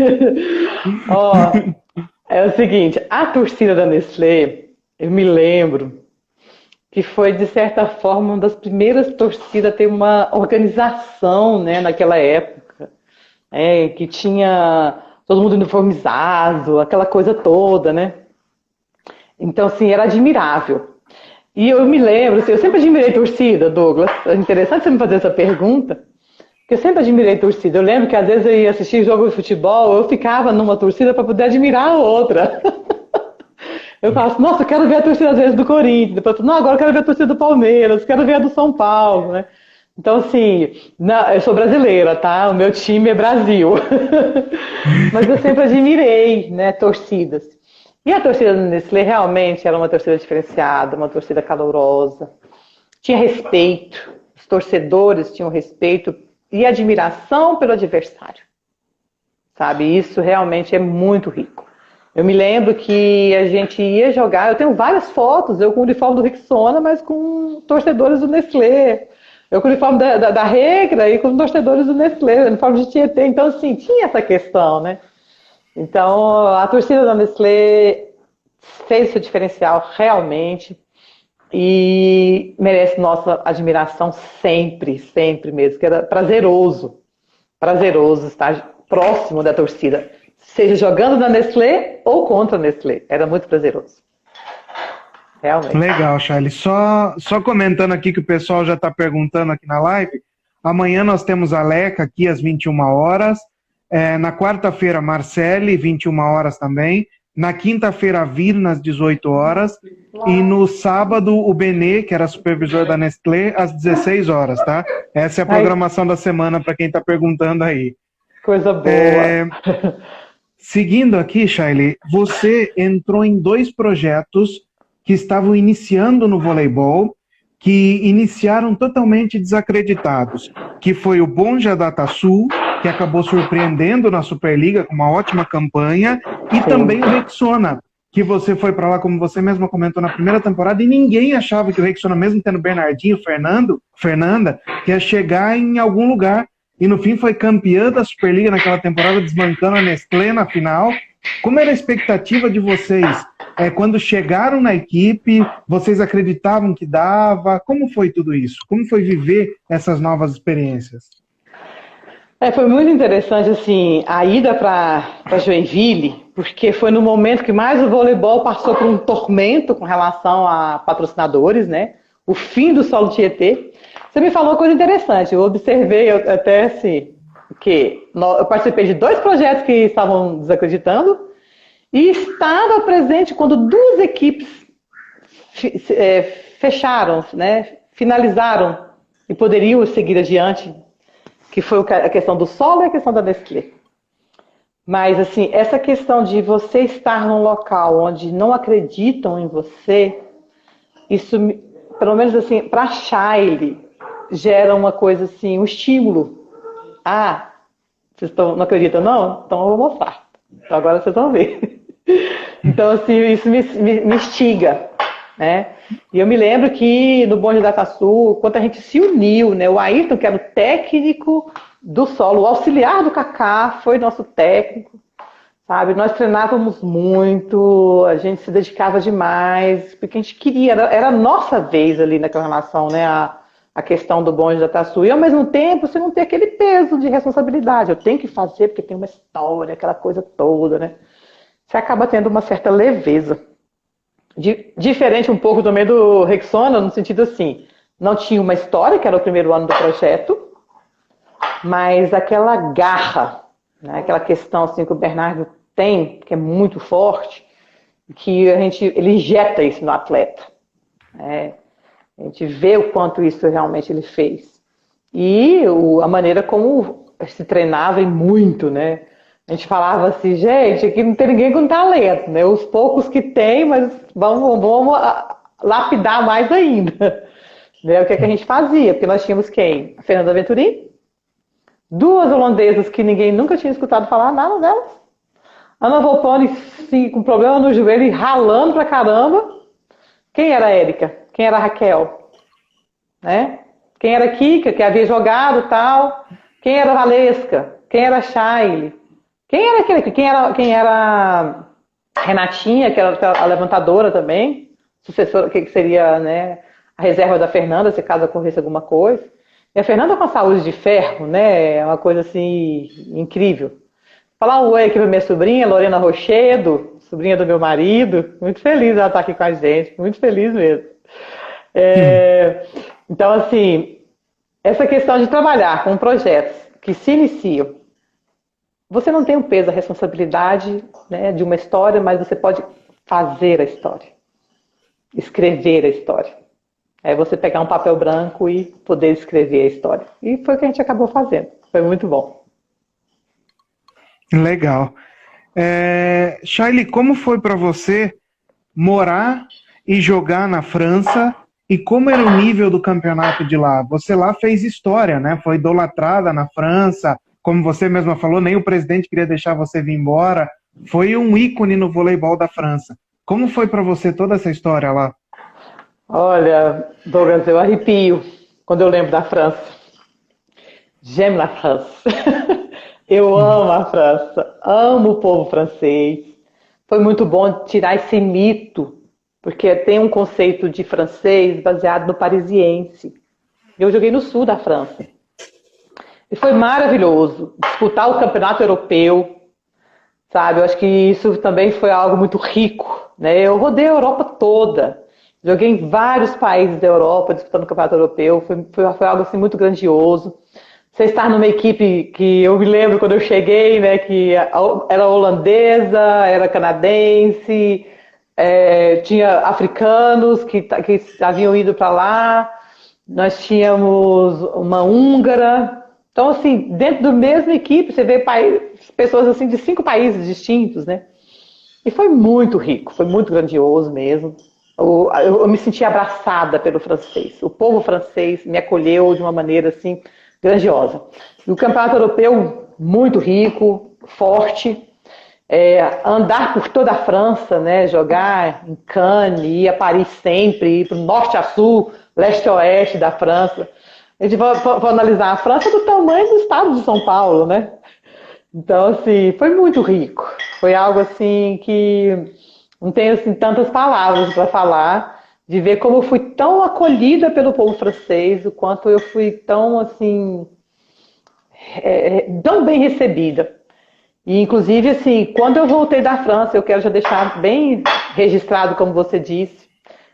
Ó, é o seguinte, a torcida da Nestlé, eu me lembro que foi, de certa forma, uma das primeiras torcidas a ter uma organização, né, naquela época, que tinha todo mundo uniformizado, aquela coisa toda, né? Então, assim, era admirável. E eu me lembro, assim, eu sempre admirei torcida, Douglas. É interessante você me fazer essa pergunta, porque eu sempre admirei torcida. Eu lembro que às vezes eu ia assistir jogo de futebol, eu ficava numa torcida para poder admirar a outra. Eu falo assim, nossa, eu quero ver a torcida às vezes do Corinthians. Depois, não, agora eu quero ver a torcida do Palmeiras, quero ver a do São Paulo, né? Então, assim, eu sou brasileira, tá? O meu time é Brasil. Mas eu sempre admirei, né, torcidas. E a torcida do Nestlé realmente era uma torcida diferenciada, uma torcida calorosa. Tinha respeito, os torcedores tinham respeito e admiração pelo adversário. Sabe, isso realmente é muito rico. Eu me lembro que a gente ia jogar, eu tenho várias fotos, eu com o uniforme do Rexona, mas com torcedores do Nestlé. Eu com o uniforme da Regra e com torcedores do Nestlé, uniforme de Tietê. Então, assim, tinha essa questão, né? Então, a torcida da Nestlé fez seu diferencial realmente e merece nossa admiração sempre, sempre mesmo, que era prazeroso estar próximo da torcida, seja jogando na Nestlé ou contra a Nestlé, era muito prazeroso. Realmente. Legal, Charlie. Só comentando aqui que o pessoal já está perguntando aqui na live, amanhã nós temos a Leca aqui às 21 horas, na quarta-feira, Marcele, 21 horas também. Na quinta-feira, a Virna, às 18 horas. E no sábado, o Benê, que era supervisor da Nestlé, às 16 horas, tá? Essa é a programação da semana, para quem está perguntando aí. Coisa boa. Seguindo aqui, Shaile, você entrou em 2 projetos que estavam iniciando no voleibol, que iniciaram totalmente desacreditados, que foi o Bonja Datasul, que acabou surpreendendo na Superliga com uma ótima campanha, e também o Rexona, que você foi para lá, como você mesma comentou na primeira temporada, e ninguém achava que o Rexona, mesmo tendo Bernardinho, Fernanda, que ia chegar em algum lugar. E no fim foi campeã da Superliga naquela temporada, desbancando a Nestlé na final. Como era a expectativa de vocês? Quando chegaram na equipe, vocês acreditavam que dava? Como foi tudo isso? Como foi viver essas novas experiências? Foi muito interessante, assim, a ida para Joinville, porque foi no momento que mais o voleibol passou por um tormento com relação a patrocinadores, né? O fim do solo Tietê. Você me falou uma coisa interessante, eu observei até assim, que eu participei de 2 projetos que estavam desacreditando e estava presente quando 2 equipes fecharam, né? Finalizaram e poderiam seguir adiante, que foi a questão do solo e a questão da Nestlé. Mas, assim, essa questão de você estar num local onde não acreditam em você, isso, pelo menos assim, para a Shaile, gera uma coisa assim, um estímulo. Ah, vocês não acreditam não? Então eu vou mostrar. Então agora vocês vão ver. Então, assim, isso me instiga, né? E eu me lembro que no Bonde da Caçu, quando a gente se uniu, né? O Ayrton, que era o técnico do solo, o auxiliar do Kaká, foi nosso técnico, sabe? Nós treinávamos muito, a gente se dedicava demais, porque a gente queria, era a nossa vez ali naquela relação, né? A questão do Bonde da Caçu. E ao mesmo tempo, você não tem aquele peso de responsabilidade. Eu tenho que fazer porque tem uma história, aquela coisa toda, né? Você acaba tendo uma certa leveza. Diferente um pouco também do Rexona, no sentido assim, não tinha uma história, que era o primeiro ano do projeto, mas aquela garra, né, aquela questão assim, que o Bernardo tem, que é muito forte, que ele injeta isso no atleta. Né? A gente vê o quanto isso realmente ele fez. E a maneira como se treinava e muito, né? A gente falava assim, gente, aqui não tem ninguém com talento, né? Os poucos que tem, mas vamos lapidar mais ainda. Né? O que a gente fazia? Porque nós tínhamos quem? A Fernanda Venturini, 2 holandesas que ninguém nunca tinha escutado falar nada delas. Ana Volpone, sim, com problema no joelho e ralando pra caramba. Quem era a Érica? Quem era a Raquel? Né? Quem era a Kika, que havia jogado e tal? Quem era a Valesca? Quem era a Shaile? Quem era aquele? Quem era a Renatinha, que era a levantadora também, sucessora, que seria, né, a reserva da Fernanda, se caso ocorresse alguma coisa. E a Fernanda com a saúde de ferro, né, é uma coisa assim incrível. Falar um oi aqui para minha sobrinha, Lorena Rochedo, sobrinha do meu marido, muito feliz ela estar aqui com a gente, muito feliz mesmo. Então, assim, essa questão de trabalhar com projetos que se iniciam, você não tem o peso, a responsabilidade, né, de uma história, mas você pode fazer a história, escrever a história. É você pegar um papel branco e poder escrever a história. E foi o que a gente acabou fazendo. Foi muito bom. Legal. Shaile, como foi para você morar e jogar na França? E como era o nível do campeonato de lá? Você lá fez história, né? Foi idolatrada na França. Como você mesma falou, nem o presidente queria deixar você vir embora. Foi um ícone no voleibol da França. Como foi para você toda essa história lá? Olha, Douglas, eu arrepio quando eu lembro da França. J'aime la France. Eu amo a França, amo o povo francês. Foi muito bom tirar esse mito, porque tem um conceito de francês baseado no parisiense. Eu joguei no sul da França. E foi maravilhoso disputar o campeonato europeu, sabe? Eu acho que isso também foi algo muito rico, né? Eu rodei a Europa toda, joguei em vários países da Europa disputando o campeonato europeu, foi algo assim muito grandioso. Você estar numa equipe que eu me lembro quando eu cheguei, né? Que era holandesa, era canadense, tinha africanos que haviam ido para lá, nós tínhamos uma húngara. Então, assim, dentro da mesma equipe, você vê pessoas assim de 5 países distintos, né? E foi muito rico, foi muito grandioso mesmo. Eu me senti abraçada pelo francês. O povo francês me acolheu de uma maneira, assim, grandiosa. E o campeonato europeu, muito rico, forte. andar por toda a França, né? Jogar em Cannes, ir a Paris sempre, ir para o norte a sul, leste a oeste da França. A gente vai analisar a França do tamanho do estado de São Paulo, né? Então, assim, foi muito rico. Foi algo assim que não tenho assim, tantas palavras para falar, de ver como eu fui tão acolhida pelo povo francês, o quanto eu fui tão assim, tão bem recebida. E, inclusive, assim, quando eu voltei da França, eu quero já deixar bem registrado, como você disse,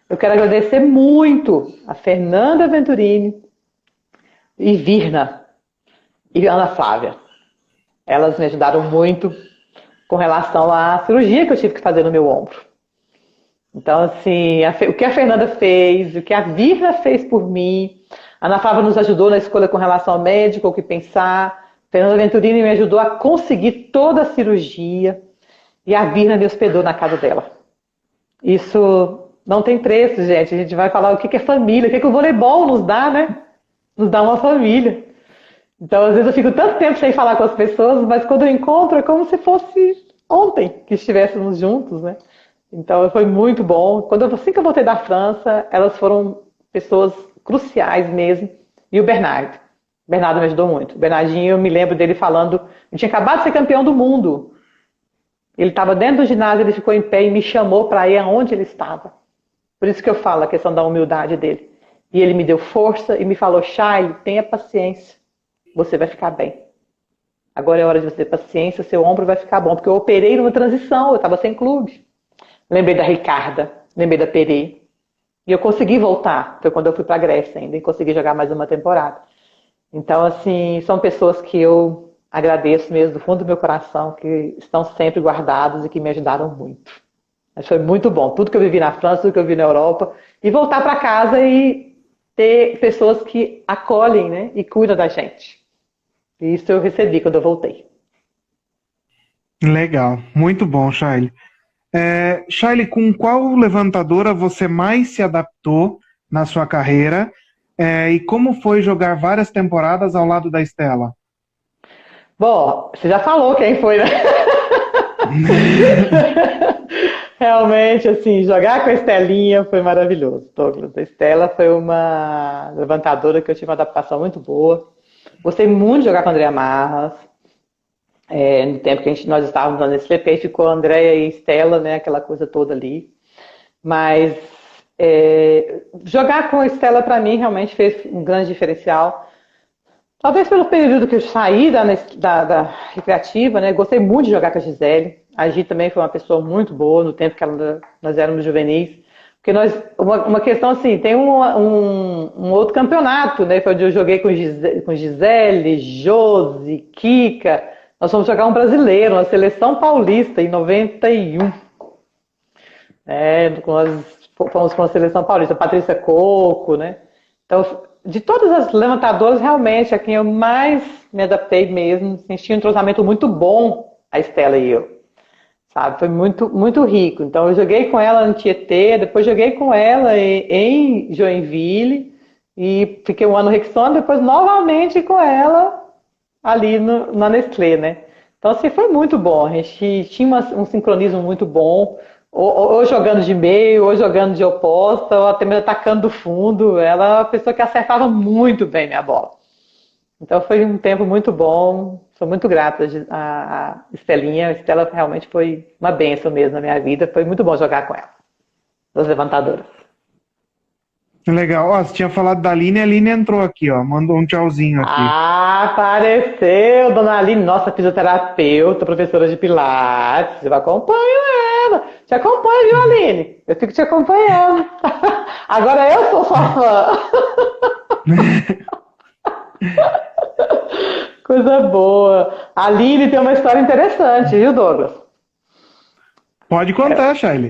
eu quero agradecer muito a Fernanda Venturini e Virna e Ana Flávia. Elas me ajudaram muito com relação à cirurgia que eu tive que fazer no meu ombro. Então, assim, o que a Fernanda fez, o que a Virna fez por mim, a Ana Flávia nos ajudou na escolha com relação ao médico, o que pensar, Fernanda Venturini me ajudou a conseguir toda a cirurgia e a Virna me hospedou na casa dela. Isso não tem preço, gente. A gente vai falar o que é família, o que o voleibol nos dá, né? Nos dá uma família. Então, às vezes eu fico tanto tempo sem falar com as pessoas, mas quando eu encontro é como se fosse ontem que estivéssemos juntos, né? Então, foi muito bom. Assim que eu voltei da França, elas foram pessoas cruciais mesmo. E o Bernardo. O Bernardo me ajudou muito. O Bernardinho, eu me lembro dele falando... Eu tinha acabado de ser campeão do mundo. Ele estava dentro do ginásio, ele ficou em pé e me chamou para ir aonde ele estava. Por isso que eu falo a questão da humildade dele. E ele me deu força e me falou, Chay, tenha paciência. Você vai ficar bem. Agora é hora de você ter paciência, seu ombro vai ficar bom. Porque eu operei numa transição, eu estava sem clube. Lembrei da Ricarda, lembrei da Perê. E eu consegui voltar. Foi quando eu fui para a Grécia ainda e consegui jogar mais uma temporada. Então, assim, são pessoas que eu agradeço mesmo do fundo do meu coração, que estão sempre guardados e que me ajudaram muito. Mas foi muito bom. Tudo que eu vivi na França, tudo que eu vivi na Europa. E voltar para casa e ter pessoas que acolhem, né, e cuidam da gente. E isso eu recebi quando eu voltei. Legal, muito bom, Shaile. Shaile, com qual levantadora você mais se adaptou na sua carreira? E como foi jogar várias temporadas ao lado da Estela? Bom, você já falou quem foi, né? Realmente, assim, jogar com a Estelinha foi maravilhoso, Douglas. A Estela foi uma levantadora que eu tive uma adaptação muito boa. Gostei muito de jogar com a Andréa Marras. No tempo que nós estávamos na Nestlé, porque aí ficou a Andréa e a Estela, né, aquela coisa toda ali. Mas jogar com a Estela, para mim, realmente fez um grande diferencial. Talvez pelo período que eu saí da recreativa, né? Gostei muito de jogar com a Gisele. A Gi também foi uma pessoa muito boa no tempo que nós éramos juvenis. Porque uma questão assim, tem um outro campeonato, né? Foi onde eu joguei com Gisele, Josi, Kika. Nós fomos jogar um brasileiro, uma seleção paulista, em 91. Nós fomos com a seleção paulista, Patrícia Coco, né? Então, de todas as levantadoras, realmente, a quem eu mais me adaptei mesmo, senti um entrosamento muito bom, a Estela e eu, sabe? Foi muito, muito rico. Então, eu joguei com ela no Tietê, depois joguei com ela em Joinville, e fiquei um ano no Rexona, depois novamente com ela ali na Nestlé, né? Então, assim, foi muito bom. A gente tinha um sincronismo muito bom, ou jogando de meio, ou jogando de oposta, ou até mesmo atacando do fundo. Ela é uma pessoa que acertava muito bem minha bola. Então foi um tempo muito bom. Sou muito grata a Estelinha. A Estela realmente foi uma bênção mesmo na minha vida. Foi muito bom jogar com ela, das levantadoras. Legal. Ó, você tinha falado da Aline, a Aline entrou aqui, ó. Mandou um tchauzinho aqui. Ah, apareceu, dona Aline, nossa fisioterapeuta, professora de Pilates. Eu acompanho ela. Te acompanho, viu, Aline? Eu fico te acompanhando. Agora eu sou sua fã. Coisa boa. A Aline tem uma história interessante, viu, Douglas? Pode contar, Shaile.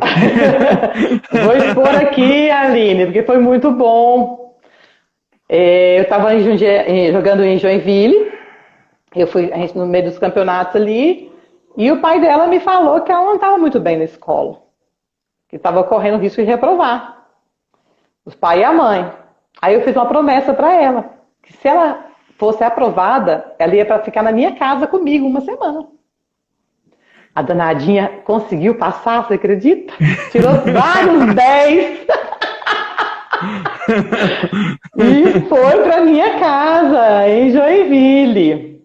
Vou expor aqui, Aline, porque foi muito bom. Eu estava jogando em Joinville, a gente no meio dos campeonatos ali, e o pai dela me falou que ela não estava muito bem na escola, que estava correndo risco de reprovar. Os pais e a mãe. Aí eu fiz uma promessa para ela, que se ela fosse aprovada, ela ia para ficar na minha casa comigo uma semana. A danadinha conseguiu passar, você acredita? Tirou vários 10 e foi para minha casa, em Joinville.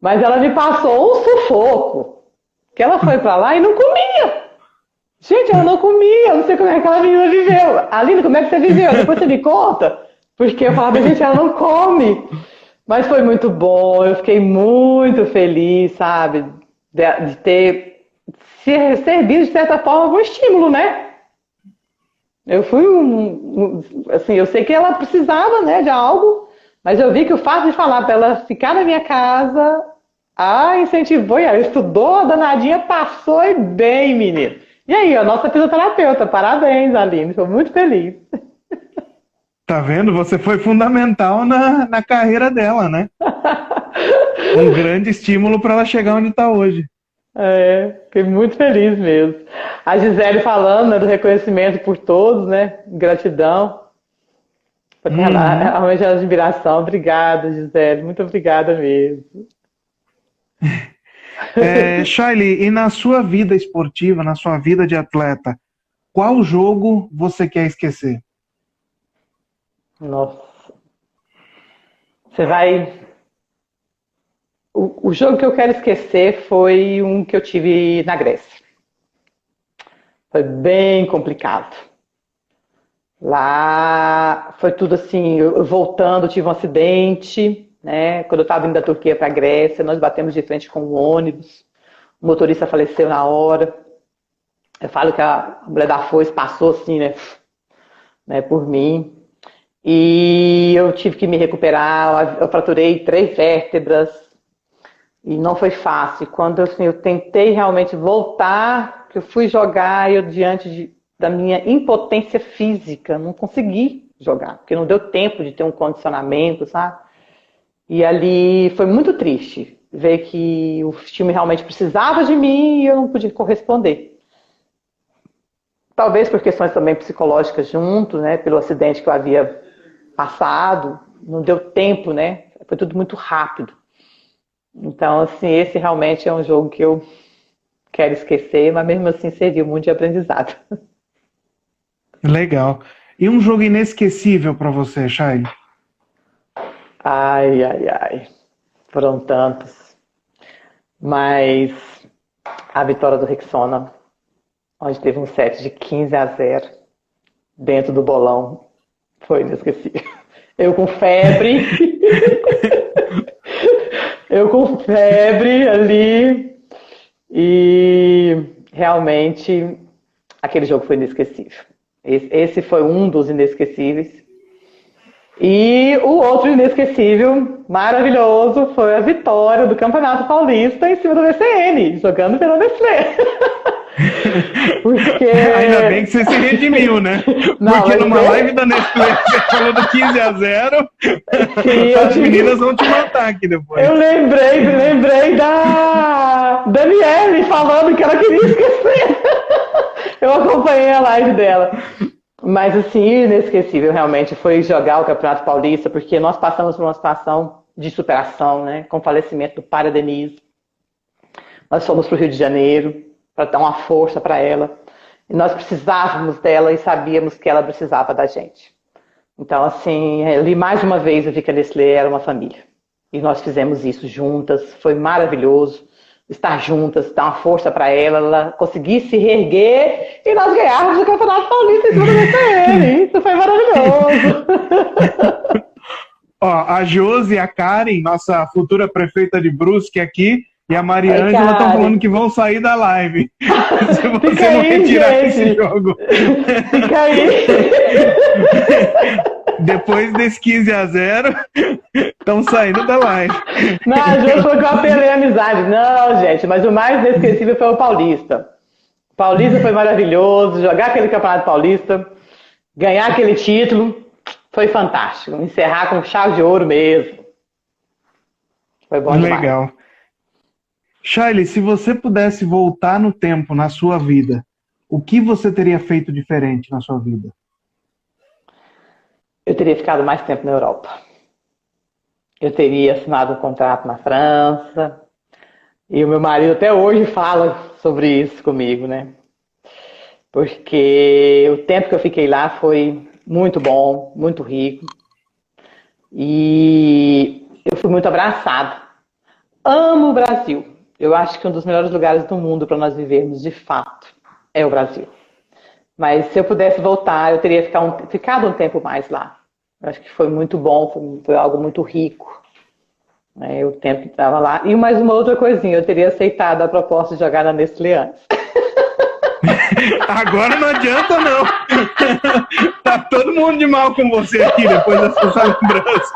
Mas ela me passou um sufoco, que ela foi para lá e não comia. Gente, ela não comia, eu não sei como é que aquela menina viveu. Aline, como é que você viveu? Depois você me conta. Porque eu falava, gente, ela não come. Mas foi muito bom, eu fiquei muito feliz, sabe? De ter servido, de certa forma, um estímulo, né? Eu fui assim, eu sei que ela precisava, né, de algo, mas eu vi que o fato de falar para ela ficar na minha casa, incentivou, e ela estudou, a danadinha passou e bem, menino. E aí, a nossa fisioterapeuta, parabéns, Aline, estou muito feliz. Tá vendo? Você foi fundamental na carreira dela, né? Um grande estímulo para ela chegar onde está hoje. Fiquei muito feliz mesmo. A Gisele falando, né, do reconhecimento por todos, né? Gratidão. Realmente é uma admiração. Obrigada, Gisele. Muito obrigada mesmo. Shaili, e na sua vida esportiva, na sua vida de atleta, qual jogo você quer esquecer? Nossa. Você vai... O jogo que eu quero esquecer foi um que eu tive na Grécia. Foi bem complicado. Lá foi tudo assim, eu voltando, tive um acidente, né? Quando eu estava indo da Turquia para a Grécia, nós batemos de frente com um ônibus, o motorista faleceu na hora. Eu falo que a mulher da foice passou assim, né, por mim. E eu tive que me recuperar, eu fraturei 3 vértebras e não foi fácil. Quando assim, eu tentei realmente voltar, que eu fui jogar, eu da minha impotência física, não consegui jogar, porque não deu tempo de ter um condicionamento, sabe? E ali foi muito triste ver que o time realmente precisava de mim e eu não podia corresponder. Talvez por questões também psicológicas junto, né? Pelo acidente que eu havia passado, não deu tempo, né? Foi tudo muito rápido. Então, assim, esse realmente é um jogo que eu quero esquecer, mas mesmo assim serviu muito de aprendizado. Legal. E um jogo inesquecível para você, Shaili? Ai. Foram tantos. Mas a vitória do Rexona, onde teve um set de 15-0 dentro do bolão, foi inesquecível. Eu com febre. Eu com febre ali. E realmente aquele jogo foi inesquecível. Esse foi um dos inesquecíveis. E o outro inesquecível, maravilhoso, foi a vitória do Campeonato Paulista em cima do VCN, jogando pela Nestlé. Porque... Ainda bem que você se redimiu, né? Porque numa live da Nestlé você falou do 15-0, as meninas vão te matar aqui depois. Eu lembrei da Daniele falando que ela queria esquecer. Eu acompanhei a live dela. Mas assim, inesquecível realmente foi jogar o Campeonato Paulista, porque nós passamos por uma situação de superação, né? Com o falecimento do pai da Denise. Nós fomos para o Rio de Janeiro para dar uma força para ela. E nós precisávamos dela e sabíamos que ela precisava da gente. Então, assim, ali mais uma vez eu vi que a Nestlé era uma família. E nós fizemos isso juntas, foi maravilhoso estar juntas, dar uma força para ela conseguir se reerguer e nós ganharmos o Campeonato Paulista em cima do VCN. Isso foi maravilhoso. Ó, a Josi e a Karen, nossa futura prefeita de Brusque aqui, e a Maria Ângela estão falando que vão sair da live. Se você não retirar esse jogo. Fica aí. Depois desse 15-0, estão saindo da live. Não, a Josi foi que eu apelei a amizade. Não, gente, mas o mais inesquecível foi o Paulista. O Paulista foi maravilhoso, jogar aquele Campeonato Paulista, ganhar aquele título, foi fantástico. Encerrar com chave de ouro mesmo. Foi bom demais. Legal. Shaili, se você pudesse voltar no tempo na sua vida, o que você teria feito diferente na sua vida? Eu teria ficado mais tempo na Europa. Eu teria assinado um contrato na França. E o meu marido até hoje fala, sobre isso comigo, né? Porque o tempo que eu fiquei lá foi muito bom, muito rico. E eu fui muito abraçada. Amo o Brasil. Eu acho que um dos melhores lugares do mundo para nós vivermos, de fato, é o Brasil. Mas se eu pudesse voltar, eu teria ficado um tempo mais lá. Eu acho que foi muito bom, foi algo muito rico. O tempo que estava lá. E mais uma outra coisinha, eu teria aceitado a proposta de jogar na Nestlé antes. Agora não adianta, não. Tá todo mundo de mal com você aqui, depois dessa sua lembrança.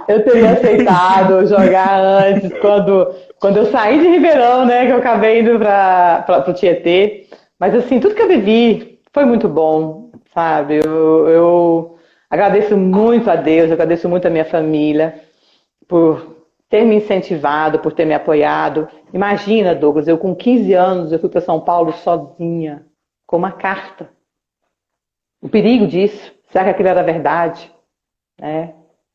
Eu teria aceitado jogar antes, quando eu saí de Ribeirão, né, que eu acabei indo para o Tietê. Mas, assim, tudo que eu vivi foi muito bom, sabe? Eu agradeço muito a Deus, eu agradeço muito a minha família por ter me incentivado, por ter me apoiado. Imagina, Douglas, eu com 15 anos, eu fui para São Paulo sozinha, com uma carta. O perigo disso, será que aquilo era verdade?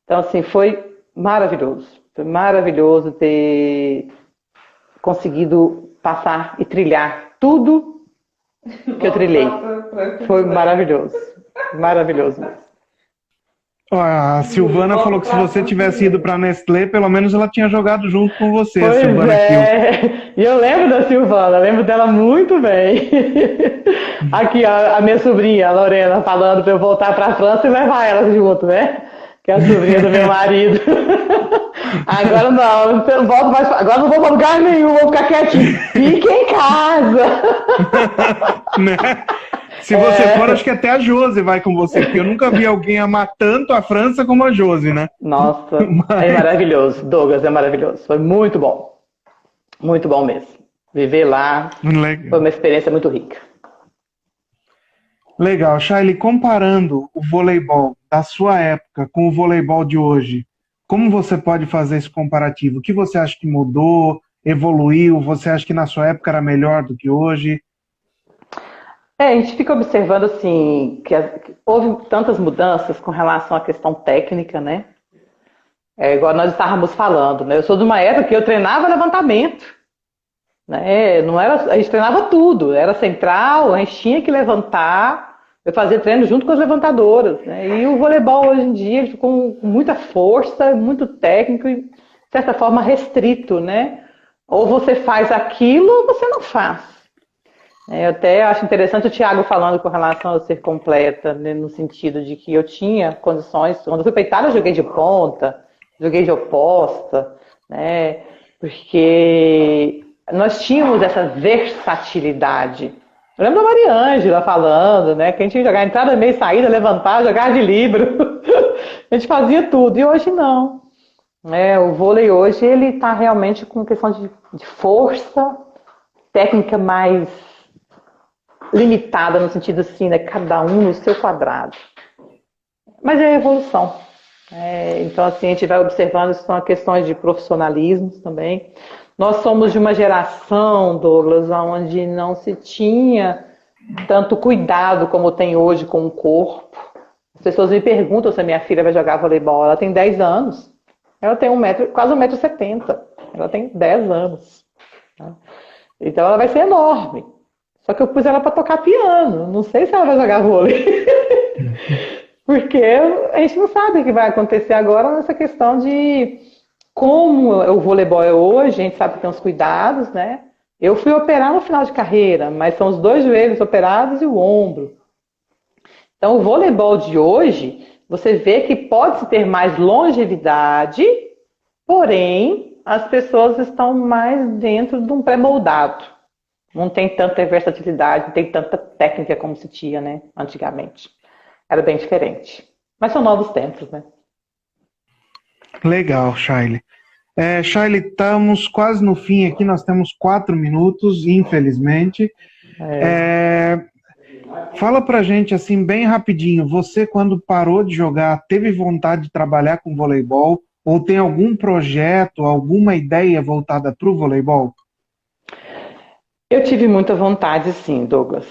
Então, assim, foi maravilhoso. Foi maravilhoso ter conseguido passar e trilhar tudo que eu trilhei. Foi maravilhoso. Maravilhoso mesmo. A Silvana falou que se você tivesse ido para a Nestlé, pelo menos ela tinha jogado junto com você, pois Silvana Kiel. E eu lembro da Silvana, lembro dela muito bem. Aqui, a minha sobrinha, a Lorena, falando para eu voltar para a França e levar ela junto, né? Que é a sobrinha do meu marido. Agora não, eu volto mais, agora não vou para lugar nenhum, vou ficar quietinho. Fique em casa. Né? Se você for, acho que até a Josi vai com você, porque eu nunca vi alguém amar tanto a França como a Josi, né? Nossa, é maravilhoso. Douglas, é maravilhoso. Foi muito bom. Muito bom mesmo. Viver lá foi uma experiência muito rica. Legal. Shaili, comparando o voleibol da sua época com o voleibol de hoje, como você pode fazer esse comparativo? O que você acha que mudou, evoluiu? Você acha que na sua época era melhor do que hoje? A gente fica observando assim que houve tantas mudanças com relação à questão técnica, né? Igual nós estávamos falando, né? Eu sou de uma época que eu treinava levantamento, né? Não era, a gente treinava tudo, era central, a gente tinha que levantar, eu fazia treino junto com as levantadoras, né? E o voleibol hoje em dia ele ficou com muita força, muito técnico e de certa forma restrito, né? Ou você faz aquilo ou você não faz. Eu até acho interessante o Thiago falando com relação a ser completa, né, no sentido de que eu tinha condições, quando eu fui peitada eu joguei de ponta, joguei de oposta, né, porque nós tínhamos essa versatilidade. Eu lembro da Mariângela falando, né, que a gente ia jogar entrada, meio, saída, levantar, jogar de livro, a gente fazia tudo, e hoje não. O vôlei hoje ele está realmente com questão de força, técnica mais limitada no sentido assim, né? Cada um no seu quadrado. Mas é a evolução. Então, assim, a gente vai observando, isso são questões de profissionalismo também. Nós somos de uma geração, Douglas, onde não se tinha tanto cuidado como tem hoje com o corpo. As pessoas me perguntam se a minha filha vai jogar voleibol. Ela tem 10 anos. Ela tem quase 1,70 m. Ela tem 10 anos. Então, ela vai ser enorme. Só que eu pus ela para tocar piano. Não sei se ela vai jogar vôlei. Porque a gente não sabe o que vai acontecer agora nessa questão de como o voleibol é hoje. A gente sabe que tem os cuidados, né? Eu fui operar no final de carreira, mas são os 2 joelhos operados e o ombro. Então, o voleibol de hoje, você vê que pode-se ter mais longevidade, porém, as pessoas estão mais dentro de um pré-moldado. Não tem tanta versatilidade, não tem tanta técnica como se tinha, né, antigamente. Era bem diferente. Mas são novos tempos, né? Legal, Shaili. Shaili, estamos quase no fim aqui, nós temos 4 minutos, infelizmente. Fala pra gente, assim, bem rapidinho, você quando parou de jogar, teve vontade de trabalhar com voleibol? Ou tem algum projeto, alguma ideia voltada para o voleibol? Eu tive muita vontade, sim, Douglas.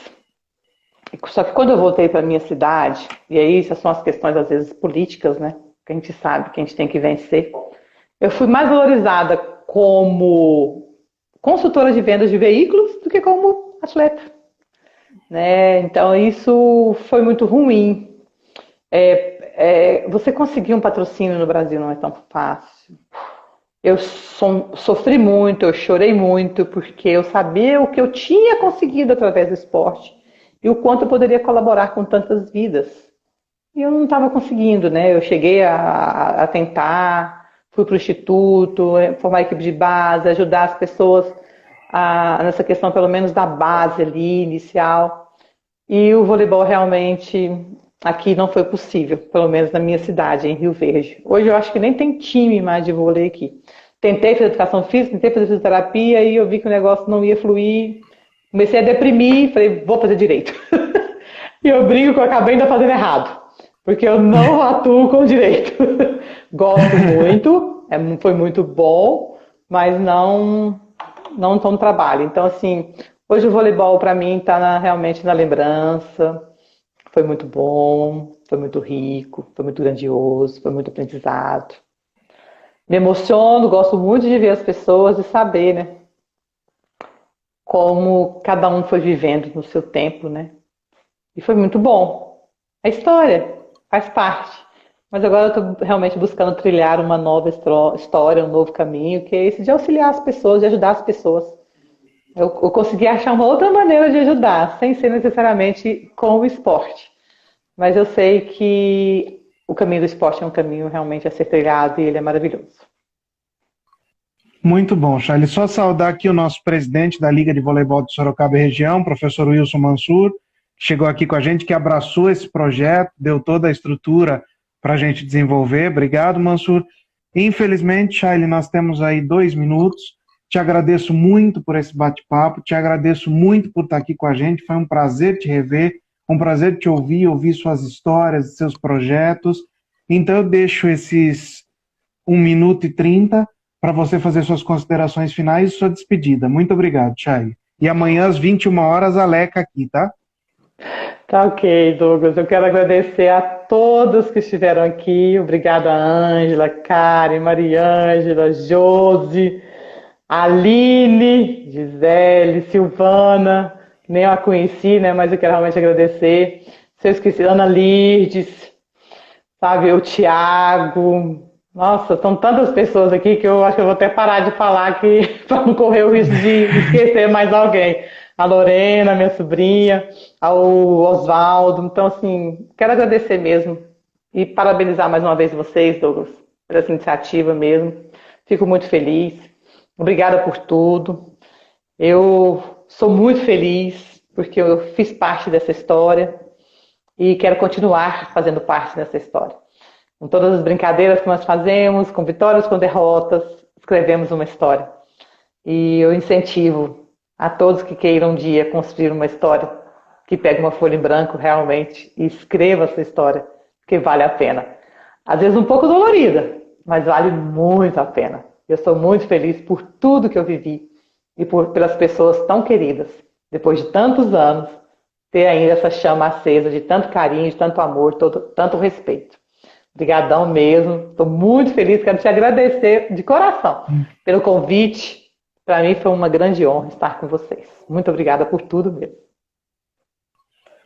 Só que quando eu voltei para a minha cidade, e aí essas são as questões, às vezes, políticas, né? Que a gente sabe que a gente tem que vencer. Eu fui mais valorizada como consultora de vendas de veículos do que como atleta, né? Então isso foi muito ruim. Você conseguir um patrocínio no Brasil não é tão fácil. Eu sofri muito, eu chorei muito, porque eu sabia o que eu tinha conseguido através do esporte e o quanto eu poderia colaborar com tantas vidas. E eu não estava conseguindo, né? Eu cheguei a tentar, fui para o instituto, formar equipe de base, ajudar as pessoas nessa questão, pelo menos da base ali, inicial. E o voleibol realmente aqui não foi possível, pelo menos na minha cidade, em Rio Verde. Hoje eu acho que nem tem time mais de vôlei aqui. Tentei fazer educação física, tentei fazer fisioterapia e eu vi que o negócio não ia fluir. Comecei a deprimir, falei, vou fazer direito. E eu brinco que eu acabei ainda fazendo errado, porque eu não atuo com direito. Gosto muito, foi muito bom, mas não estou no trabalho. Então, assim, hoje o voleibol para mim está realmente na lembrança. Foi muito bom, foi muito rico, foi muito grandioso, foi muito aprendizado. Me emociono, gosto muito de ver as pessoas e saber, né, como cada um foi vivendo no seu tempo, né? E foi muito bom. A história faz parte. Mas agora eu estou realmente buscando trilhar uma nova história, um novo caminho, que é esse de auxiliar as pessoas, de ajudar as pessoas. Eu consegui achar uma outra maneira de ajudar, sem ser necessariamente com o esporte. Mas eu sei que o caminho do esporte é um caminho realmente a ser trilhado e ele é maravilhoso. Muito bom, Charlie. Só saudar aqui o nosso presidente da Liga de Voleibol de Sorocaba e Região, professor Wilson Mansur, que chegou aqui com a gente, que abraçou esse projeto, deu toda a estrutura para a gente desenvolver. Obrigado, Mansur. Infelizmente, Charlie, nós temos aí 2 minutos. Te agradeço muito por esse bate-papo, te agradeço muito por estar aqui com a gente, foi um prazer te rever, um prazer te ouvir suas histórias, seus projetos. Então eu deixo esses 1 minuto e 30 para você fazer suas considerações finais e sua despedida. Muito obrigado, Chay. E amanhã às 21 horas, a Leca aqui, tá? Tá ok, Douglas. Eu quero agradecer a todos que estiveram aqui. Obrigada, Ângela, Karen, Mariângela, Josi, Aline, Gisele, Silvana, nem eu a conheci, né? Mas eu quero realmente agradecer. Se eu esqueci, Ana Lirdes, sabe, o Thiago. Nossa, são tantas pessoas aqui que eu acho que eu vou até parar de falar aqui para não correr o risco de esquecer mais alguém. A Lorena, minha sobrinha, ao Oswaldo. Então, assim, quero agradecer mesmo e parabenizar mais uma vez vocês, Douglas, por essa iniciativa mesmo. Fico muito feliz. Obrigada por tudo. Eu sou muito feliz porque eu fiz parte dessa história e quero continuar fazendo parte dessa história. Com todas as brincadeiras que nós fazemos, com vitórias, com derrotas, escrevemos uma história. E eu incentivo a todos que queiram um dia construir uma história, que pegue uma folha em branco realmente e escreva essa história, que vale a pena. Às vezes um pouco dolorida, mas vale muito a pena. Eu sou muito feliz por tudo que eu vivi e pelas pessoas tão queridas, depois de tantos anos, ter ainda essa chama acesa de tanto carinho, de tanto amor, tanto respeito. Obrigadão mesmo, estou muito feliz, quero te agradecer de coração pelo convite. Para mim foi uma grande honra estar com vocês. Muito obrigada por tudo mesmo.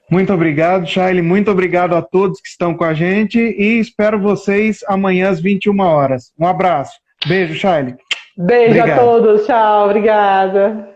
Muito obrigado, Charlie. Muito obrigado a todos que estão com a gente e espero vocês amanhã às 21 horas. Um abraço. Beijo, Charlie. Beijo a todos. Tchau. Obrigada.